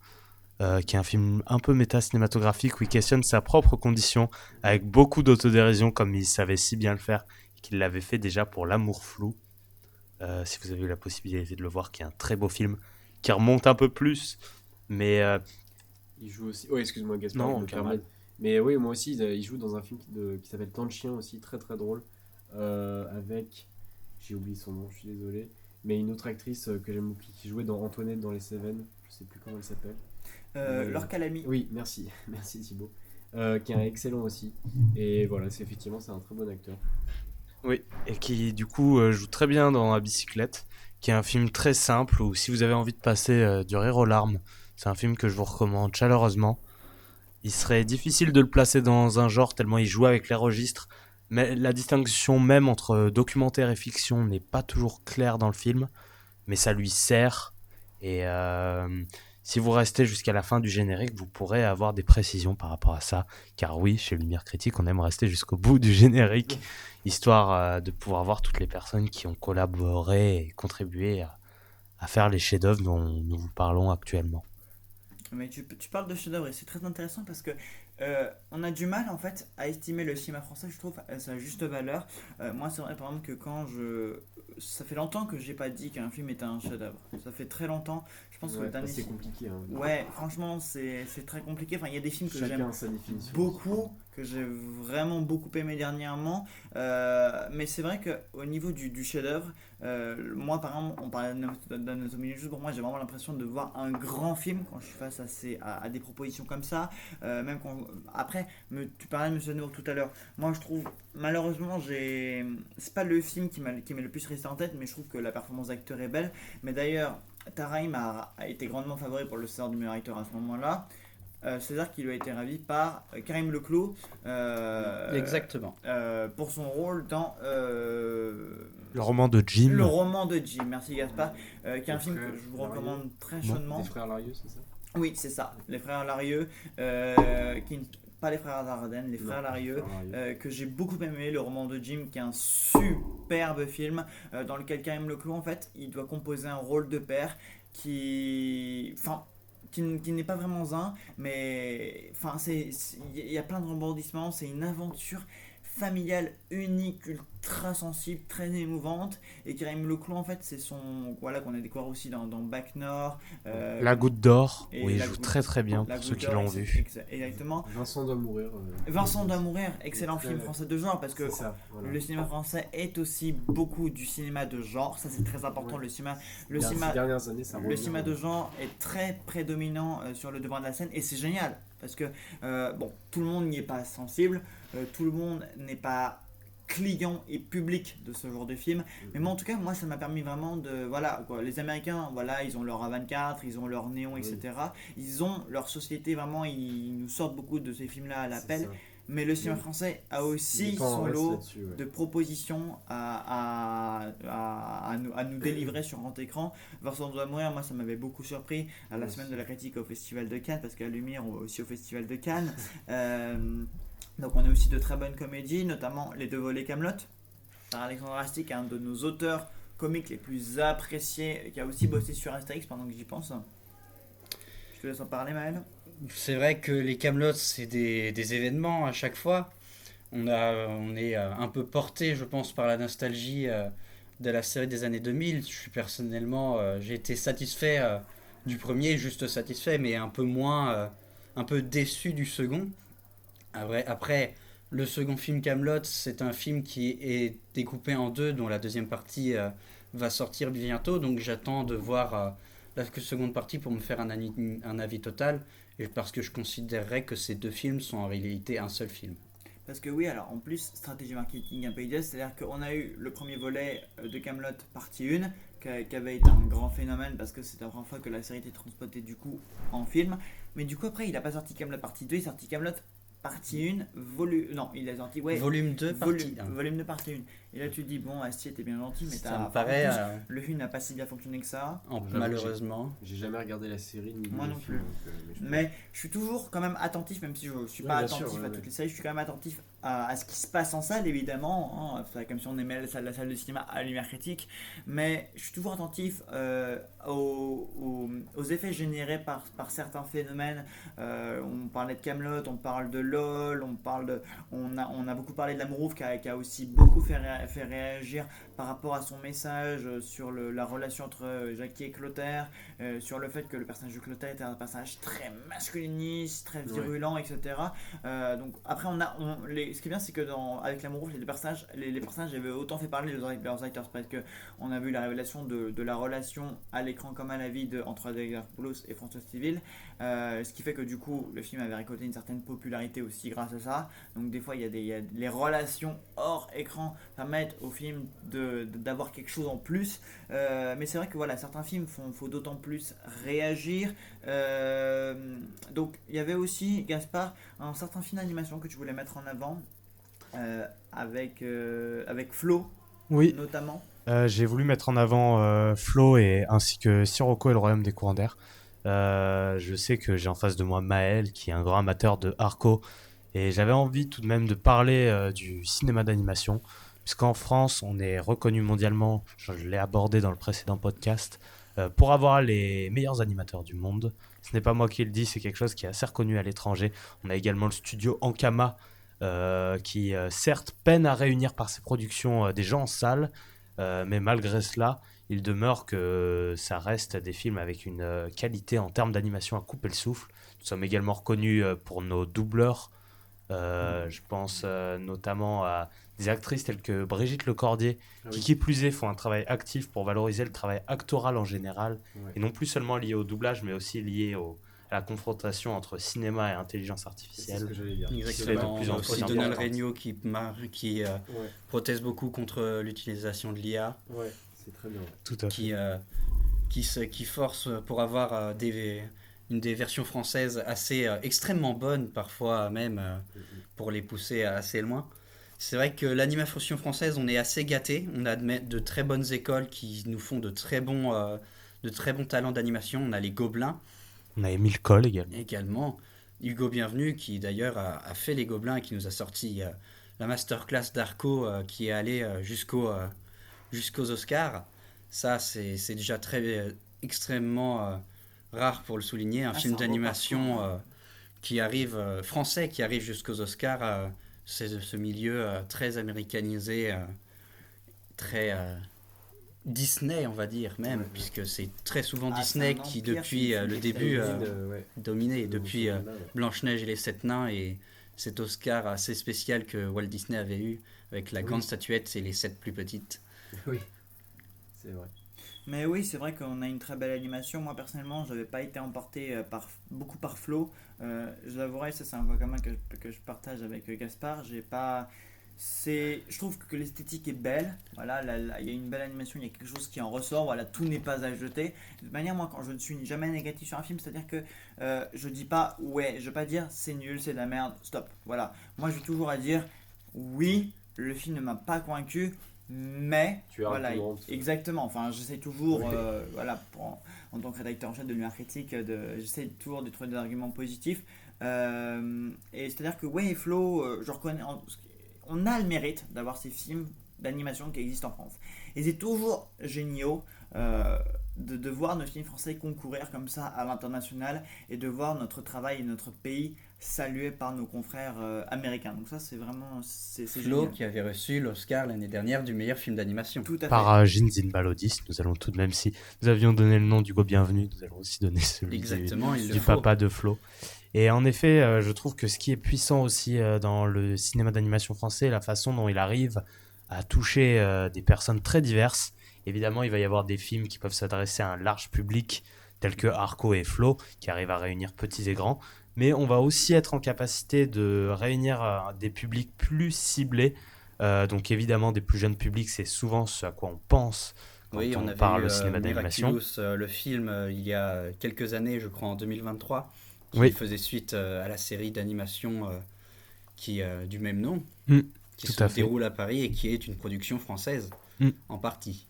qui est un film un peu méta-cinématographique où il questionne sa propre condition avec beaucoup d'autodérision, comme il savait si bien le faire, et qu'il l'avait fait déjà pour L'amour flou. Si vous avez eu la possibilité de le voir, qui est un très beau film, qui remonte un peu plus, mais Il joue aussi. Oh, excuse-moi, Gaspard, Non, je me aucun permets. mal. Mais oui, moi aussi, il joue dans un film qui s'appelle Temps de chien aussi, très très drôle. Avec. J'ai oublié son nom, je suis désolé. Mais une autre actrice que j'aime beaucoup, qui jouait dans Antoinette dans les Cévennes, je sais plus comment elle s'appelle. Laure Calamy. Oui, merci, merci Thibaut. Qui est excellent aussi. Et voilà, effectivement, c'est un très bon acteur. oui, et qui du coup joue très bien dans La bicyclette, qui est un film très simple où si vous avez envie de passer du rire aux larmes, c'est un film que je vous recommande chaleureusement. Il serait difficile de le placer dans un genre tellement il joue avec les registres, mais la distinction même entre documentaire et fiction n'est pas toujours claire dans le film, mais ça lui sert. Et si vous restez jusqu'à la fin du générique, vous pourrez avoir des précisions par rapport à ça. Car oui, chez Lumière Critique, on aime rester jusqu'au bout du générique, histoire de pouvoir voir toutes les personnes qui ont collaboré et contribué à faire les chefs-d'œuvre dont nous vous parlons actuellement. Mais tu parles de chef-d'œuvre et c'est très intéressant parce que on a du mal en fait à estimer le cinéma français, je trouve, à sa juste valeur. Moi, c'est vrai par exemple que ça fait longtemps que j'ai pas dit qu'un film était un chef-d'œuvre. Ça fait très longtemps. Je pense que le dernier. c'est compliqué. Hein. Ouais, franchement, c'est très compliqué. Enfin, il y a des films que Chacun j'aime a sa définition. beaucoup, que j'ai vraiment beaucoup aimé dernièrement. Mais c'est vrai qu'au niveau du chef-d'œuvre, moi par exemple, on parlait d'Anatomie du Jeu, pour moi j'ai vraiment l'impression de voir un grand film quand je suis face à des propositions comme ça. Même quand, après, tu parlais de Monsieur Nour tout à l'heure. Moi je trouve, malheureusement, c'est pas le film qui m'est le plus resté en tête, mais je trouve que la performance d'acteur est belle. Mais d'ailleurs, Taraim a été grandement favori pour le César du meilleur acteur à ce moment-là. César qui lui a été ravi par Karim Leclou Exactement. pour son rôle dans Le roman de Jim. le roman de Jim. Merci Gaspard, qui est un film que je vous recommande très chaudement. Les frères Larieux, c'est ça? Oui, c'est ça, les frères Larieux, pas les frères Dardenne, les frères Larieux, que j'ai beaucoup aimé, le roman de Jim, qui est un superbe film dans lequel Karim Leclou, en fait, il doit composer un rôle de père qui n'est pas vraiment mais enfin il y a plein de rebondissements, c'est une aventure familiale unique, ultra sensible, très émouvante, et Karim Leclou en fait c'est voilà qu'on a découvert aussi dans Bac Nord, La Goutte d'Or, et oui, il La joue Goutte- très très bien La pour ceux Goutte qui d'Or, l'ont vu. exactement. Vincent doit mourir. Vincent doit mourir, excellent Très- film français de genre, parce que C'est ça, voilà. le cinéma français est aussi beaucoup du cinéma de genre, ça c'est très important. Ouais. Le Ces cinéma dernières années, ça le revient, cinéma de genre est très prédominant sur le devant de la scène, et c'est génial parce que bon, tout le monde n'y est pas sensible, tout le monde n'est pas client et public de ce genre de film, mais moi en tout cas moi ça m'a permis vraiment voilà quoi, les Américains, voilà, ils ont leur A24, ils ont leur Néon, etc. Ils ont leur société, vraiment ils nous sortent beaucoup de ces films là à l'appel, C'est ça. mais le cinéma Oui. français a Il aussi est pas en son reste lot là-dessus, ouais. de propositions à nous délivrer sur grand écran. Vincent doit mourir, moi ça m'avait beaucoup surpris à la Moi semaine aussi. de la critique au Festival de Cannes, parce qu'à Lumière on va aussi au Festival de Cannes. Donc on a aussi de très bonnes comédies, notamment Les Deux Volets Camelot par Alexandre Astier, un de nos auteurs comiques les plus appréciés, qui a aussi bossé sur Astérix pendant que j'y pense. Je te laisse en parler, Maël. C'est vrai que les Camelots, c'est des événements à chaque fois. On est un peu porté, je pense, par la nostalgie de la série des années 2000. Je suis personnellement, j'ai été satisfait du premier, juste satisfait, mais un peu moins, un peu déçu du second. Après, le second film Camelot, c'est un film qui est découpé en deux, dont la deuxième partie va sortir bientôt. Donc j'attends de voir la seconde partie pour me faire un avis total, et parce que je considérerais que ces deux films sont en réalité un seul film. Parce que oui, alors en plus, stratégie marketing un peu idéale, c'est-à-dire qu'on a eu le premier volet de Camelot partie 1, qui avait été un grand phénomène parce que c'était la première fois que la série était transportée du coup en film. Mais du coup après, il n'a pas sorti Camelot partie 2, il a sorti Camelot partie 1, non, il a sorti, Volume 2, partie 1. volume 2 partie 1. Et là tu te dis, bon, Astier était bien gentil, mais Ça me paraît, le film n'a pas si bien fonctionné que ça. malheureusement. J'ai jamais regardé la série ni Moi le non film, plus. donc, Mais je suis toujours quand même attentif, même si je ne suis Ouais, pas bien attentif sûr, à ouais, toutes ouais. les séries, je suis quand même attentif à ce qui se passe en salle, évidemment. Hein, c'est comme si on aimait la salle de cinéma à la lumière critique. Mais je suis toujours attentif aux effets générés par certains phénomènes. On parlait de Camelot, on parle de LOL, on a beaucoup parlé de Lamourouf qui a aussi beaucoup fait réagir par rapport à son message sur la relation entre Jackie et Clotaire, sur le fait que le personnage de Clotaire était un personnage très masculiniste, très virulent, etc. Donc après ce qui est bien, c'est que avec Lamourouf, les personnages avaient autant fait parler leurs acteurs, parce que on a vu la révélation de la relation à l'écran comme à la vie entre Adrien-Poulos et François Civil, ce qui fait que du coup le film avait récolté une certaine popularité aussi grâce à ça. Donc des fois il y a les relations hors écran permettent au film d'avoir quelque chose en plus, mais c'est vrai que voilà, certains films faut d'autant plus réagir. Donc il y avait aussi, Gaspard, un certain film d'animation que tu voulais mettre en avant, avec Flo, Oui, notamment. j'ai voulu mettre en avant Flo ainsi que Sirocco et le Royaume des courants d'air. Je sais que j'ai en face de moi Maël, qui est un grand amateur de Arco, et j'avais envie tout de même de parler du cinéma d'animation, puisqu'en France, on est reconnu mondialement, je l'ai abordé dans le précédent podcast, pour avoir les meilleurs animateurs du monde. Ce n'est pas moi qui le dis, c'est quelque chose qui est assez reconnu à l'étranger. On a également le studio Ankama, qui certes peine à réunir par ses productions des gens en salle, mais malgré cela, il demeure que ça reste des films avec une qualité en termes d'animation à couper le souffle. Nous sommes également reconnus pour nos doubleurs. Je pense notamment à des actrices telles que Brigitte Lecordier, qui plus est font un travail actif pour valoriser le travail actoral en général, et non plus seulement lié au doublage, mais aussi lié à la confrontation entre cinéma et intelligence artificielle. C'est ce que j'allais dire. Exactement. de plus en On a plus aussi Donald importante. Regnault qui proteste beaucoup contre l'utilisation de l'IA, Ouais, c'est très bien. Tout à fait. qui force pour avoir une des versions françaises assez extrêmement bonnes, parfois même pour les pousser assez loin. C'est vrai que l'animation française, on est assez gâté. On a de très bonnes écoles qui nous font de très bons talents d'animation. On a les Gobelins On a Émile Coll également. également. Hugo Bienvenu, qui d'ailleurs a fait les Gobelins et qui nous a sorti la masterclass d'Arco qui est allée jusqu'aux Oscars. Ça, c'est déjà extrêmement rare pour le souligner. Un Ah, film c'est un beau d'animation parcours. qui arrive, français, qui arrive jusqu'aux Oscars. C'est ce milieu très américanisé, très Disney, on va dire même, Ouais. puisque c'est très souvent Ah, Disney c'est un qui, empire, depuis c'est une le fille début, Ouais. dominé, depuis Ouais. Blanche-Neige et les Sept Nains et cet Oscar assez spécial que Walt Disney avait eu avec la Oui. grande statuette et les 7 plus petites. Oui, c'est vrai. Mais oui, c'est vrai qu'on a une très belle animation. Moi, personnellement, je n'avais pas été emporté beaucoup par Flo. Je l'avouerai, ça c'est un point commun que je partage avec Gaspard. J'ai pas... Je trouve que l'esthétique est belle. Voilà, il y a une belle animation, il y a quelque chose qui en ressort. Voilà, tout n'est pas à jeter. De toute manière, moi, quand je ne suis jamais négatif sur un film, c'est-à-dire que je dis pas ouais, je vais pas dire c'est nul, c'est de la merde, stop. Voilà, moi, je vais toujours à dire oui, le film ne m'a pas convaincu. Mais Tu as voilà, argument. exactement. Enfin, j'essaie toujours, Oui. voilà, en tant que rédacteur en chef de l'univers critique, j'essaie toujours de trouver des arguments positifs. Et c'est-à-dire que ouais, Flo, je reconnais, on a le mérite d'avoir ces films d'animation qui existent en France. Et c'est toujours génial de voir nos films français concourir comme ça à l'international et de voir notre travail et notre pays salué par nos confrères américains. Donc ça, c'est vraiment c'est Flo génial. qui avait reçu l'Oscar l'année dernière du meilleur film d'animation. Tout à fait. Par Gene Zimbalodis, nous allons tout de même, si nous avions donné le nom d'Hugo Bienvenu, nous allons aussi donner celui Exactement, il du le faut. papa de Flo. Et en effet, je trouve que ce qui est puissant aussi dans le cinéma d'animation français, la façon dont il arrive à toucher des personnes très diverses. Évidemment, il va y avoir des films qui peuvent s'adresser à un large public, tels que Arco et Flo, qui arrivent à réunir petits et grands. Mais on va aussi être en capacité de réunir des publics plus ciblés. Donc évidemment, des plus jeunes publics, c'est souvent ce à quoi on pense quand Oui, on on avait parle eu de cinéma d'animation. Miraculous, le film, il y a quelques années, je crois en 2023, qui Oui. faisait suite à la série d'animation du même nom, Mm, qui tout se à fait. déroule à Paris et qui est une production française, Mm. en partie.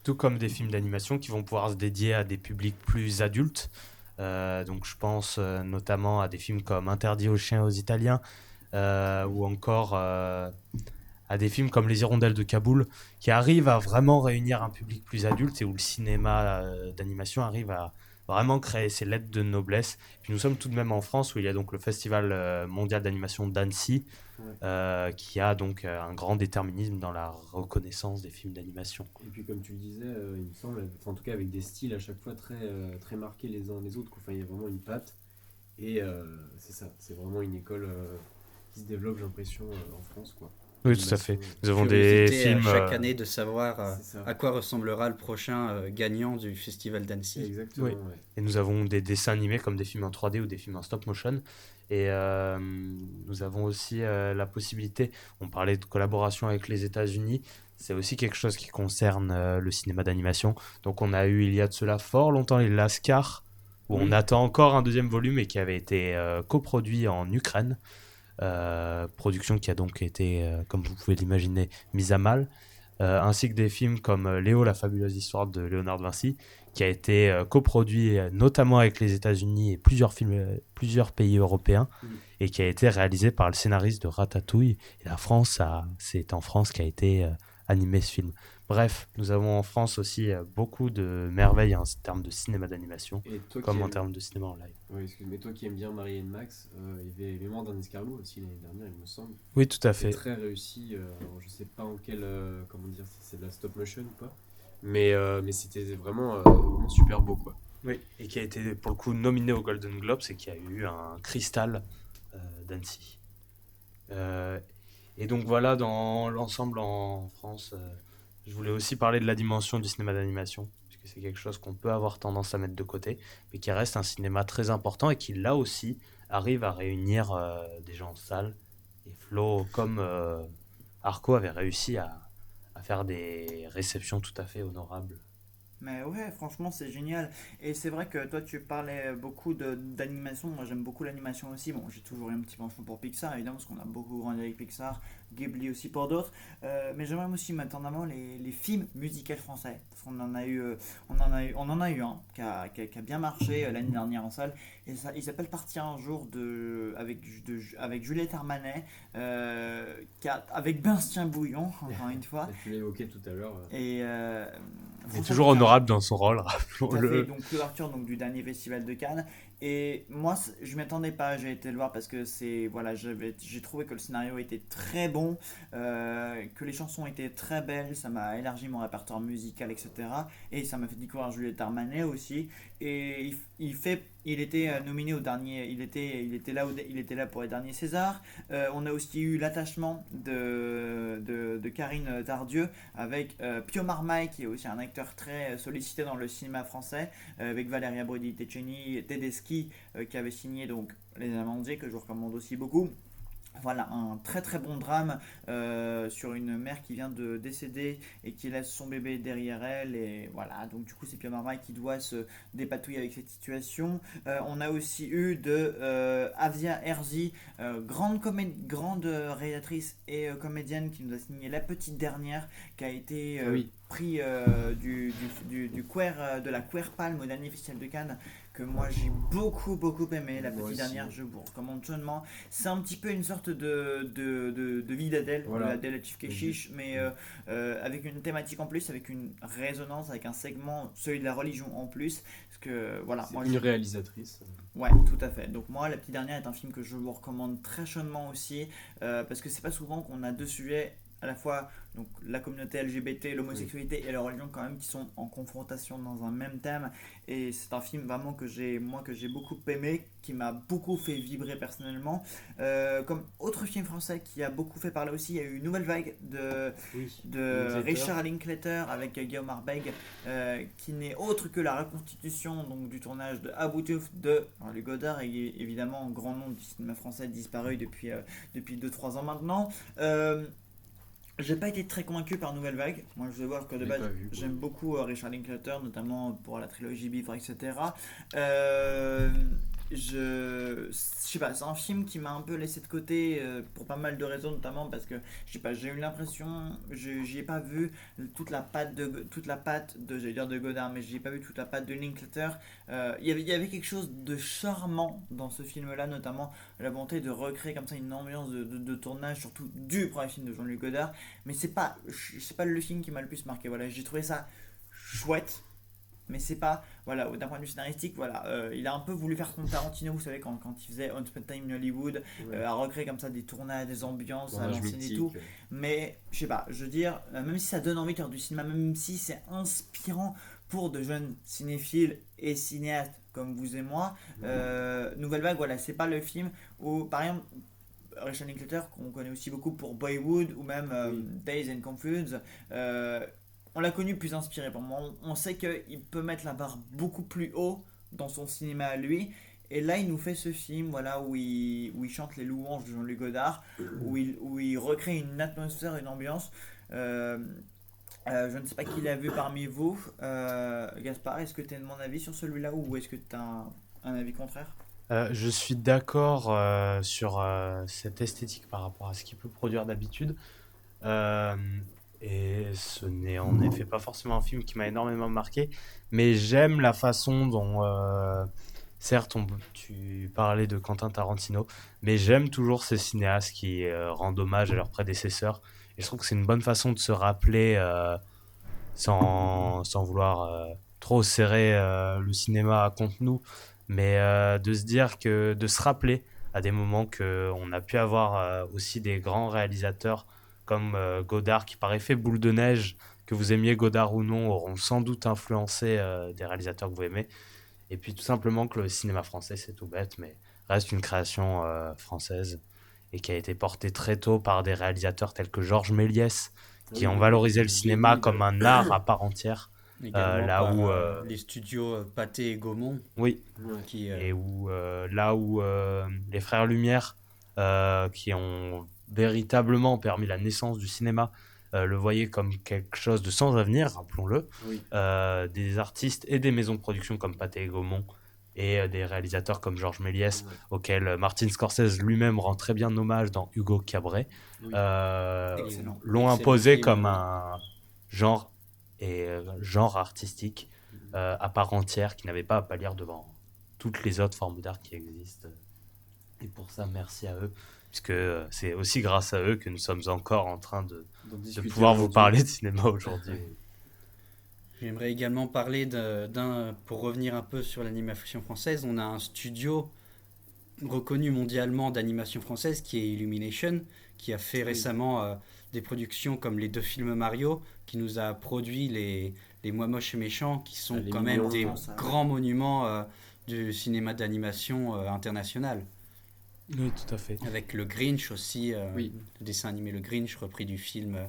Tout comme des films d'animation qui vont pouvoir se dédier à des publics plus adultes. Donc je pense notamment à des films comme Interdit aux chiens et aux Italiens, ou encore à des films comme Les Hirondelles de Kaboul, qui arrivent à vraiment réunir un public plus adulte et où le cinéma d'animation arrive à vraiment créer ses lettres de noblesse. Puis nous sommes tout de même en France, où il y a donc le Festival mondial d'animation d'Annecy, qui a donc un grand déterminisme dans la reconnaissance des films d'animation. Et puis comme tu le disais, il me semble, enfin, en tout cas avec des styles à chaque fois très marqués les uns les autres, quoi. Enfin, il y a vraiment une patte. Et c'est ça, c'est vraiment une école qui se développe, j'ai l'impression, en France, quoi. Oui, tout à fait. L'animation, Nous avons des Curiosité films... chaque année de savoir c'est ça. à quoi ressemblera le prochain gagnant du festival d'Annecy. Exactement, Oui. ouais. Et nous avons des dessins animés comme des films en 3D ou des films en stop motion. Et nous avons aussi la possibilité, on parlait de collaboration avec les États-Unis, c'est aussi quelque chose qui concerne le cinéma d'animation. Donc on a eu il y a de cela fort longtemps les Lascar, où Oui. on attend encore un deuxième volume et qui avait été coproduit en Ukraine. Production qui a donc été, comme vous pouvez l'imaginer, mise à mal. Ainsi que des films comme Léo, la fabuleuse histoire de Léonard de Vinci, qui a été coproduit notamment avec les États-Unis et plusieurs pays européens, et qui a été réalisé par le scénariste de Ratatouille. Et c'est en France qu'a été animer ce film. Bref, nous avons en France aussi beaucoup de merveilles en termes de cinéma d'animation, Et toi comme en termes de cinéma en live. Ouais, excuse-moi, toi qui aimes bien Marie et Max, il y avait Mémoire d'un escargot aussi l'année dernière, il me semble. Oui, tout à C'est fait. très réussi. Alors, je sais pas en quel, comment dire, si c'est de la stop motion ou pas, mais c'était vraiment super beau quoi. Oui, et qui a été pour le coup nominé au Golden Globes et qui a eu un cristal d'Annecy. Euh, et donc voilà, dans l'ensemble en France, je voulais aussi parler de la dimension du cinéma d'animation, puisque c'est quelque chose qu'on peut avoir tendance à mettre de côté, mais qui reste un cinéma très important et qui là aussi arrive à réunir des gens en salle. Et Flo, comme Arco, avait réussi à faire des réceptions tout à fait honorables. Mais ouais, franchement, c'est génial. Et c'est vrai que toi, tu parlais beaucoup d'animation. Moi, j'aime beaucoup l'animation aussi. Bon, j'ai toujours eu un petit penchant pour Pixar, évidemment, parce qu'on a beaucoup grandi avec Pixar, Ghibli aussi pour d'autres. Mais j'aimerais aussi mettre en avant les films musicaux français. Parce qu'on en a eu, on en a eu un qui a bien marché l'année dernière en salle. Et ça, il s'appelle Partir un jour avec Juliette Armanet, avec Bastien Bouillon, encore une fois. Tu l'as évoqué tout à l'heure. Et Il est franchement, toujours honorable dans son rôle, tout à fait, rappelons-le. donc l'ouverture donc, du dernier festival de Cannes. Et moi, je m'attendais pas, j'ai été le voir parce que voilà, j'ai trouvé que le scénario était très bon, que les chansons étaient très belles, ça m'a élargi mon répertoire musical, etc. Et ça m'a fait découvrir Juliette Armanet aussi. Et il était nominé au dernier, il était là pour les derniers Césars. On a aussi eu l'attachement de Karine Tardieu avec Pio Marmaille, qui est aussi un acteur très sollicité dans le cinéma français, avec Valeria Brodi-Teceni, Tedeschi, qui avait signé donc Les Amandiers, que je vous recommande aussi beaucoup. Voilà, un très très bon drame sur une mère qui vient de décéder et qui laisse son bébé derrière elle. Et voilà, donc du coup, c'est Pio Marmaille qui doit se dépatouiller avec cette situation. On a aussi eu de Avia Herzi, grande réalisatrice et comédienne, qui nous a signé La Petite Dernière, qui a été Oui. prix du queer, de la Queer Palm au dernier festival de Cannes, que moi j'ai beaucoup aimé. La Moi Petite aussi. Dernière, je vous recommande chaudement. C'est un petit peu une sorte de vie d'Adèle, Voilà. d'Adèle Chief Keshish, mais avec une thématique en plus, avec une résonance, avec un segment, celui de la religion en plus. Parce que voilà, C'est moi une réalisatrice. ouais, tout à fait. Donc moi, La Petite Dernière est un film que je vous recommande très chaudement aussi, parce que c'est pas souvent qu'on a deux sujets à la fois, donc la communauté LGBT, l'homosexualité et la religion quand même, qui sont en confrontation dans un même thème. Et c'est un film vraiment que j'ai beaucoup aimé, qui m'a beaucoup fait vibrer personnellement. Comme autre film français qui a beaucoup fait parler aussi, il y a eu une nouvelle vague de Linklater. Richard Linklater avec Guillaume Arbeg, qui n'est autre que la reconstitution donc, du tournage de À bout de souffle de Jean-Luc Godard, et évidemment grand nom du cinéma français disparu depuis 2-3 ans maintenant. J'ai pas été très convaincu par Nouvelle Vague. Moi, je dois voir que de Je l'ai base, pas vu, quoi. j'aime beaucoup Richard Linklater, notamment pour la trilogie Bifort, etc. Euh, je sais pas, c'est un film qui m'a un peu laissé de côté pour pas mal de raisons, notamment parce que je sais pas, j'ai eu l'impression, j'y ai pas vu j'allais dire de Godard, mais j'y ai pas vu toute la patte de Linklater. Il y avait quelque chose de charmant dans ce film-là, notamment la volonté de recréer comme ça une ambiance de tournage, surtout du premier film de Jean-Luc Godard. Mais c'est pas le film qui m'a le plus marqué. Voilà, j'ai trouvé ça chouette, mais c'est pas, voilà, d'un point de vue scénaristique, voilà, il a un peu voulu faire comme Tarantino, vous savez, quand il faisait Once Upon a Time in Hollywood, à recréer comme ça des tournages, des ambiances à l'ancienne et tout. Mais je sais pas, je veux dire, même si ça donne envie de faire du cinéma, même si c'est inspirant pour de jeunes cinéphiles et cinéastes comme vous et moi, Nouvelle Vague, voilà, c'est pas le film où, par exemple, Richard Linklater, qu'on connaît aussi beaucoup pour Boyhood ou même Days and Confused, on l'a connu plus inspiré. Pour moi, on sait qu'il peut mettre la barre beaucoup plus haut dans son cinéma à lui. Et là, il nous fait ce film, voilà, où il chante les louanges de Jean-Luc Godard, où il recrée une atmosphère, une ambiance. Je ne sais pas qui l'a vu parmi vous. Gaspard, est-ce que tu as mon avis sur celui-là, ou est-ce que tu as un avis contraire? Je suis d'accord sur cette esthétique par rapport à ce qu'il peut produire d'habitude. Euh, et ce n'est en effet pas forcément un film qui m'a énormément marqué, mais j'aime la façon dont, certes, tu parlais de Quentin Tarantino, mais j'aime toujours ces cinéastes qui rendent hommage à leurs prédécesseurs. Et Et je trouve que c'est une bonne façon de se rappeler, sans vouloir trop serrer le cinéma contre nous, mais de se dire que, de se rappeler à des moments qu'on a pu avoir aussi des grands réalisateurs comme Godard, qui par effet boule de neige, que vous aimiez Godard ou non, auront sans doute influencé des réalisateurs que vous aimez. Et puis tout simplement que le cinéma français, c'est tout bête, mais reste une création française et qui a été portée très tôt par des réalisateurs tels que Georges Méliès, qui ont valorisé le cinéma comme un art à part entière. Également Là par où, les studios Pathé et Gaumont, Oui, Ouais. qui, et où là où les frères Lumière, qui ont véritablement permis la naissance du cinéma, le voyaient comme quelque chose de sans avenir, rappelons-le. Oui. Des artistes et des maisons de production comme Pathé et Gaumont, et des réalisateurs comme Georges Méliès, Ouais. auxquels Martin Scorsese lui-même rend très bien hommage dans Hugo Cabret, Oui. Excellent. l'ont Excellent imposé film, comme oui. un genre genre artistique à part entière, qui n'avait pas à pâlir devant toutes les autres formes d'art qui existent. Et pour ça, merci à eux, puisque c'est aussi grâce à eux que nous sommes encore en train de pouvoir vous parler de cinéma aujourd'hui. J'aimerais également parler pour revenir un peu sur l'animation française, on a un studio reconnu mondialement d'animation française qui est Illumination, qui a fait Oui. récemment des productions comme les 2 films Mario, qui nous a produit les Moi Moche et Méchants, qui sont Les quand même Mignons, des ça, ouais. grands monuments du cinéma d'animation international. Oui, tout à fait. Avec le Grinch aussi, Oui. le dessin animé Le Grinch, repris du film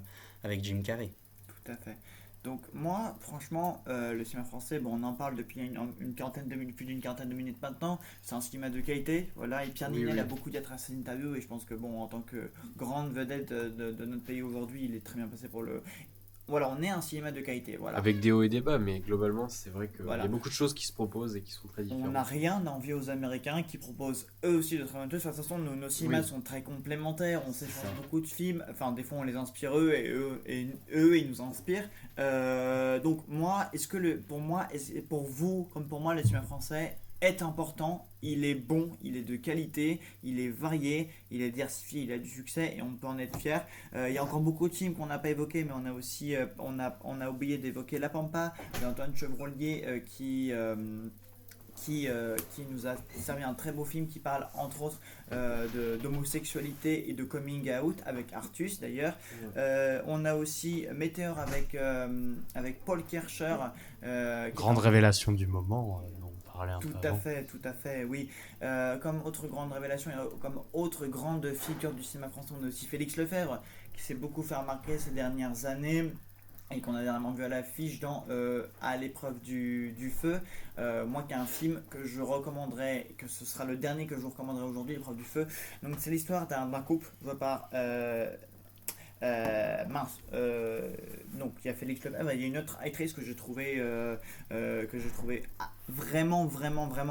avec Jim Carrey. Tout à fait. Donc moi, franchement, le cinéma français, bon, on en parle depuis une quarantaine de minutes, plus d'une quarantaine de minutes maintenant. C'est un cinéma de qualité, voilà. Et Pierre Oui, Ninel oui. a beaucoup dit à travers ses interviews, et je pense que bon, en tant que grande vedette de notre pays aujourd'hui, il est très bien passé pour le. Voilà, on est un cinéma de qualité, voilà. Avec des hauts et des bas, mais globalement, c'est vrai qu'il Voilà. y a beaucoup de choses qui se proposent et qui sont très On différentes. n'a rien à envier aux Américains qui proposent eux aussi de très bonnes choses. De toute façon, nos cinémas Oui. sont très complémentaires. On C'est s'échange ça. beaucoup de films. Enfin, des fois, on les inspire eux et eux, ils nous inspirent. Donc, moi, pour moi, pour vous, comme pour moi, le cinéma français est important. Il est bon, il est de qualité, il est varié, il est diversifié, il a du succès et on peut en être fier. Il y a encore beaucoup de films qu'on n'a pas évoqués, mais on a aussi, on a oublié d'évoquer La Pampa d'Antoine Chevrollier qui nous a servi un très beau film qui parle entre autres d'homosexualité et de coming out avec Artus d'ailleurs. On a aussi Météore avec Paul Kircher. Grande révélation du moment, dont on parlait un peu avant. Tout à fait, oui. Comme autre grande révélation, comme autre grande figure du cinéma français, on a aussi Félix Lefebvre, qui s'est beaucoup fait remarquer ces dernières années et qu'on a dernièrement vu à l'affiche dans À l'épreuve du feu. Moi qui est un film que je recommanderais, que ce sera le dernier que je vous recommanderai aujourd'hui, L'épreuve du feu. Donc c'est l'histoire d'un couple joué par donc il y a Félix Lefebvre, il y a une autre actrice que j'ai trouvé vraiment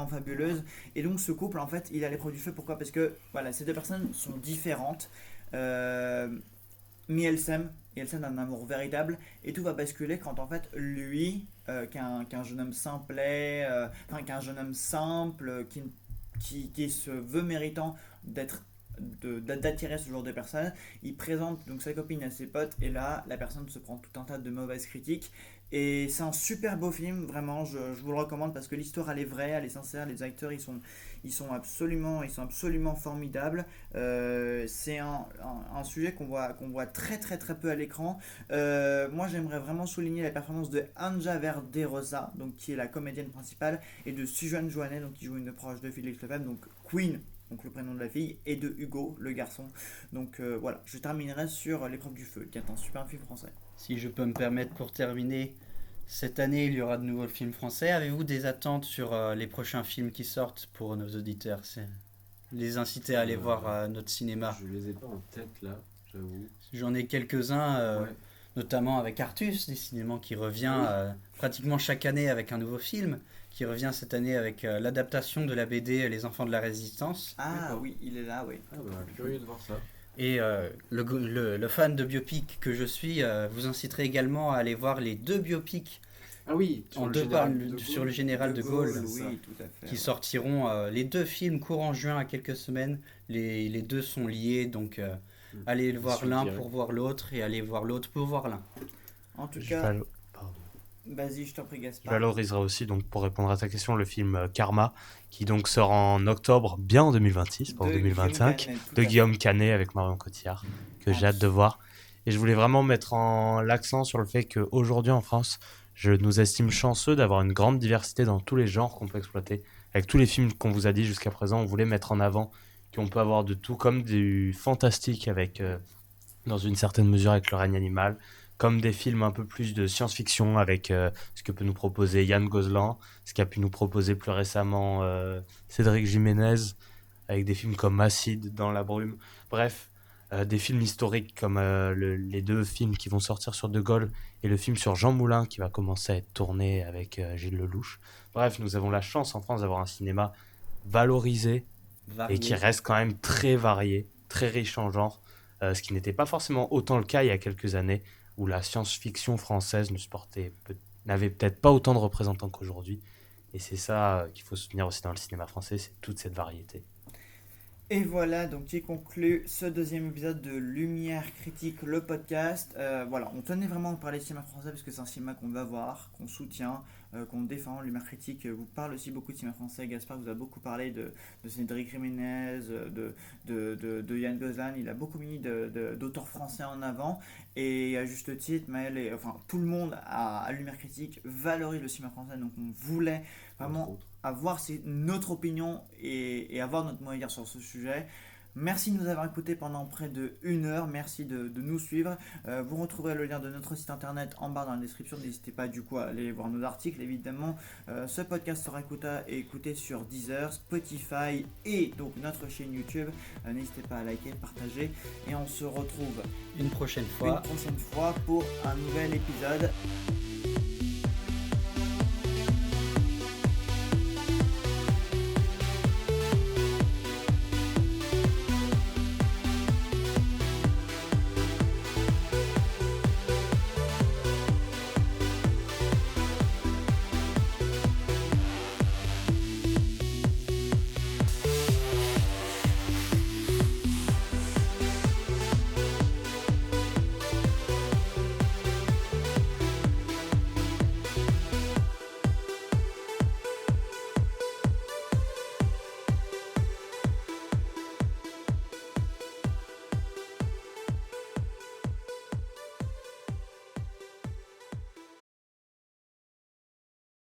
fabuleuse, et donc ce couple en fait il a l'épreuve du feu. Pourquoi? Parce que voilà, ces deux personnes sont différentes, mais elles s'aiment, et elles s'aiment d'un amour véritable, et tout va basculer quand en fait lui, qu'un jeune homme simplet, qu'un jeune homme simple qui se veut méritant d'attirer ce genre de personnes, il présente donc sa copine à ses potes, et là la personne se prend tout un tas de mauvaises critiques, et c'est un super beau film, vraiment je vous le recommande parce que l'histoire elle est vraie, elle est sincère, les acteurs ils sont absolument formidables. C'est un sujet qu'on voit très peu à l'écran. Moi j'aimerais vraiment souligner la performance de Anja Verderosa, donc qui est la comédienne principale, et de Suzanne Joannet, donc qui joue une proche de Félix Lefebvre, donc Queen, donc le prénom de la fille, et de Hugo, le garçon. Donc voilà, je terminerai sur L'épreuve du feu, qui est un super film français. Si je peux me permettre pour terminer, cette année il y aura de nouveaux films français. Avez-vous des attentes sur les prochains films qui sortent pour nos auditeurs? C'est les inciter à aller voir notre cinéma. Je les ai pas en tête là, j'avoue. J'en ai quelques-uns, Ouais. notamment avec Artus, décidément, qui revient pratiquement chaque année avec un nouveau film, qui revient cette année avec l'adaptation de la BD Les Enfants de la Résistance. Ah D'accord. oui, il est là, oui. Ah bah, curieux de voir ça. Et le fan de biopic que je suis vous inciterai également à aller voir les 2 biopics Ah oui, en le deux général parts de Gaulle. sur le général de Gaulle, c'est ça. Oui, tout à fait. qui sortiront. Les 2 films courant juin à quelques semaines. Les 2 sont liés, donc Aller voir Sûr, l'un direct. pour voir l'autre et aller voir l'autre pour voir l'un. En tout Je cas, pardon. vas-y, je t'en prie, Je Gaspard. valoriserai aussi, donc, pour répondre à ta question, le film Karma, qui donc sort en octobre, bien en 2026, pas en De Guillaume 2025, Canet, tout de à fait. Guillaume Canet avec Marion Cotillard, que j'ai hâte de voir. Et je voulais vraiment mettre l'accent sur le fait qu'aujourd'hui en France, je nous estime chanceux d'avoir une grande diversité dans tous les genres qu'on peut exploiter. Avec tous les films qu'on vous a dit jusqu'à présent, on voulait mettre en avant qu'on peut avoir de tout, comme du fantastique avec, dans une certaine mesure, avec Le règne animal, comme des films un peu plus de science-fiction avec ce que peut nous proposer Yann Gozlan, ce qu'a pu nous proposer plus récemment Cédric Jiménez, avec des films comme Acide, Dans la brume. Bref, des films historiques comme les deux films qui vont sortir sur De Gaulle et le film sur Jean Moulin qui va commencer à être tourné avec Gilles Lelouch. Bref, nous avons la chance en France d'avoir un cinéma valorisé Varié. et qui reste quand même très varié, très riche en genres, ce qui n'était pas forcément autant le cas il y a quelques années, où la science-fiction française n'avait peut-être pas autant de représentants qu'aujourd'hui. Et c'est ça qu'il faut soutenir aussi dans le cinéma français, c'est toute cette variété. Et voilà donc qui conclut ce deuxième épisode de Lumière Critique, le podcast. Voilà, on tenait vraiment à parler de cinéma français parce que c'est un cinéma qu'on va voir, qu'on soutient, qu'on défend. Lumière Critique vous parle aussi beaucoup de cinéma français. Gaspard vous a beaucoup parlé de Cédric Jiménez, de Yann Gozlan. Il a beaucoup mis d'auteurs français en avant. Et à juste titre, Maël et enfin tout le monde à Lumière Critique valorise le cinéma français. Donc on voulait vraiment avoir notre opinion et avoir notre mot à dire sur ce sujet. Merci de nous avoir écoutés pendant près de 1 heure. Merci de nous suivre. Vous retrouverez le lien de notre site internet en bas dans la description. N'hésitez pas du coup à aller voir nos articles évidemment. Ce podcast sera écouté sur Deezer, Spotify et donc notre chaîne YouTube. N'hésitez pas à liker, partager et on se retrouve Une prochaine une fois. prochaine fois pour un nouvel épisode.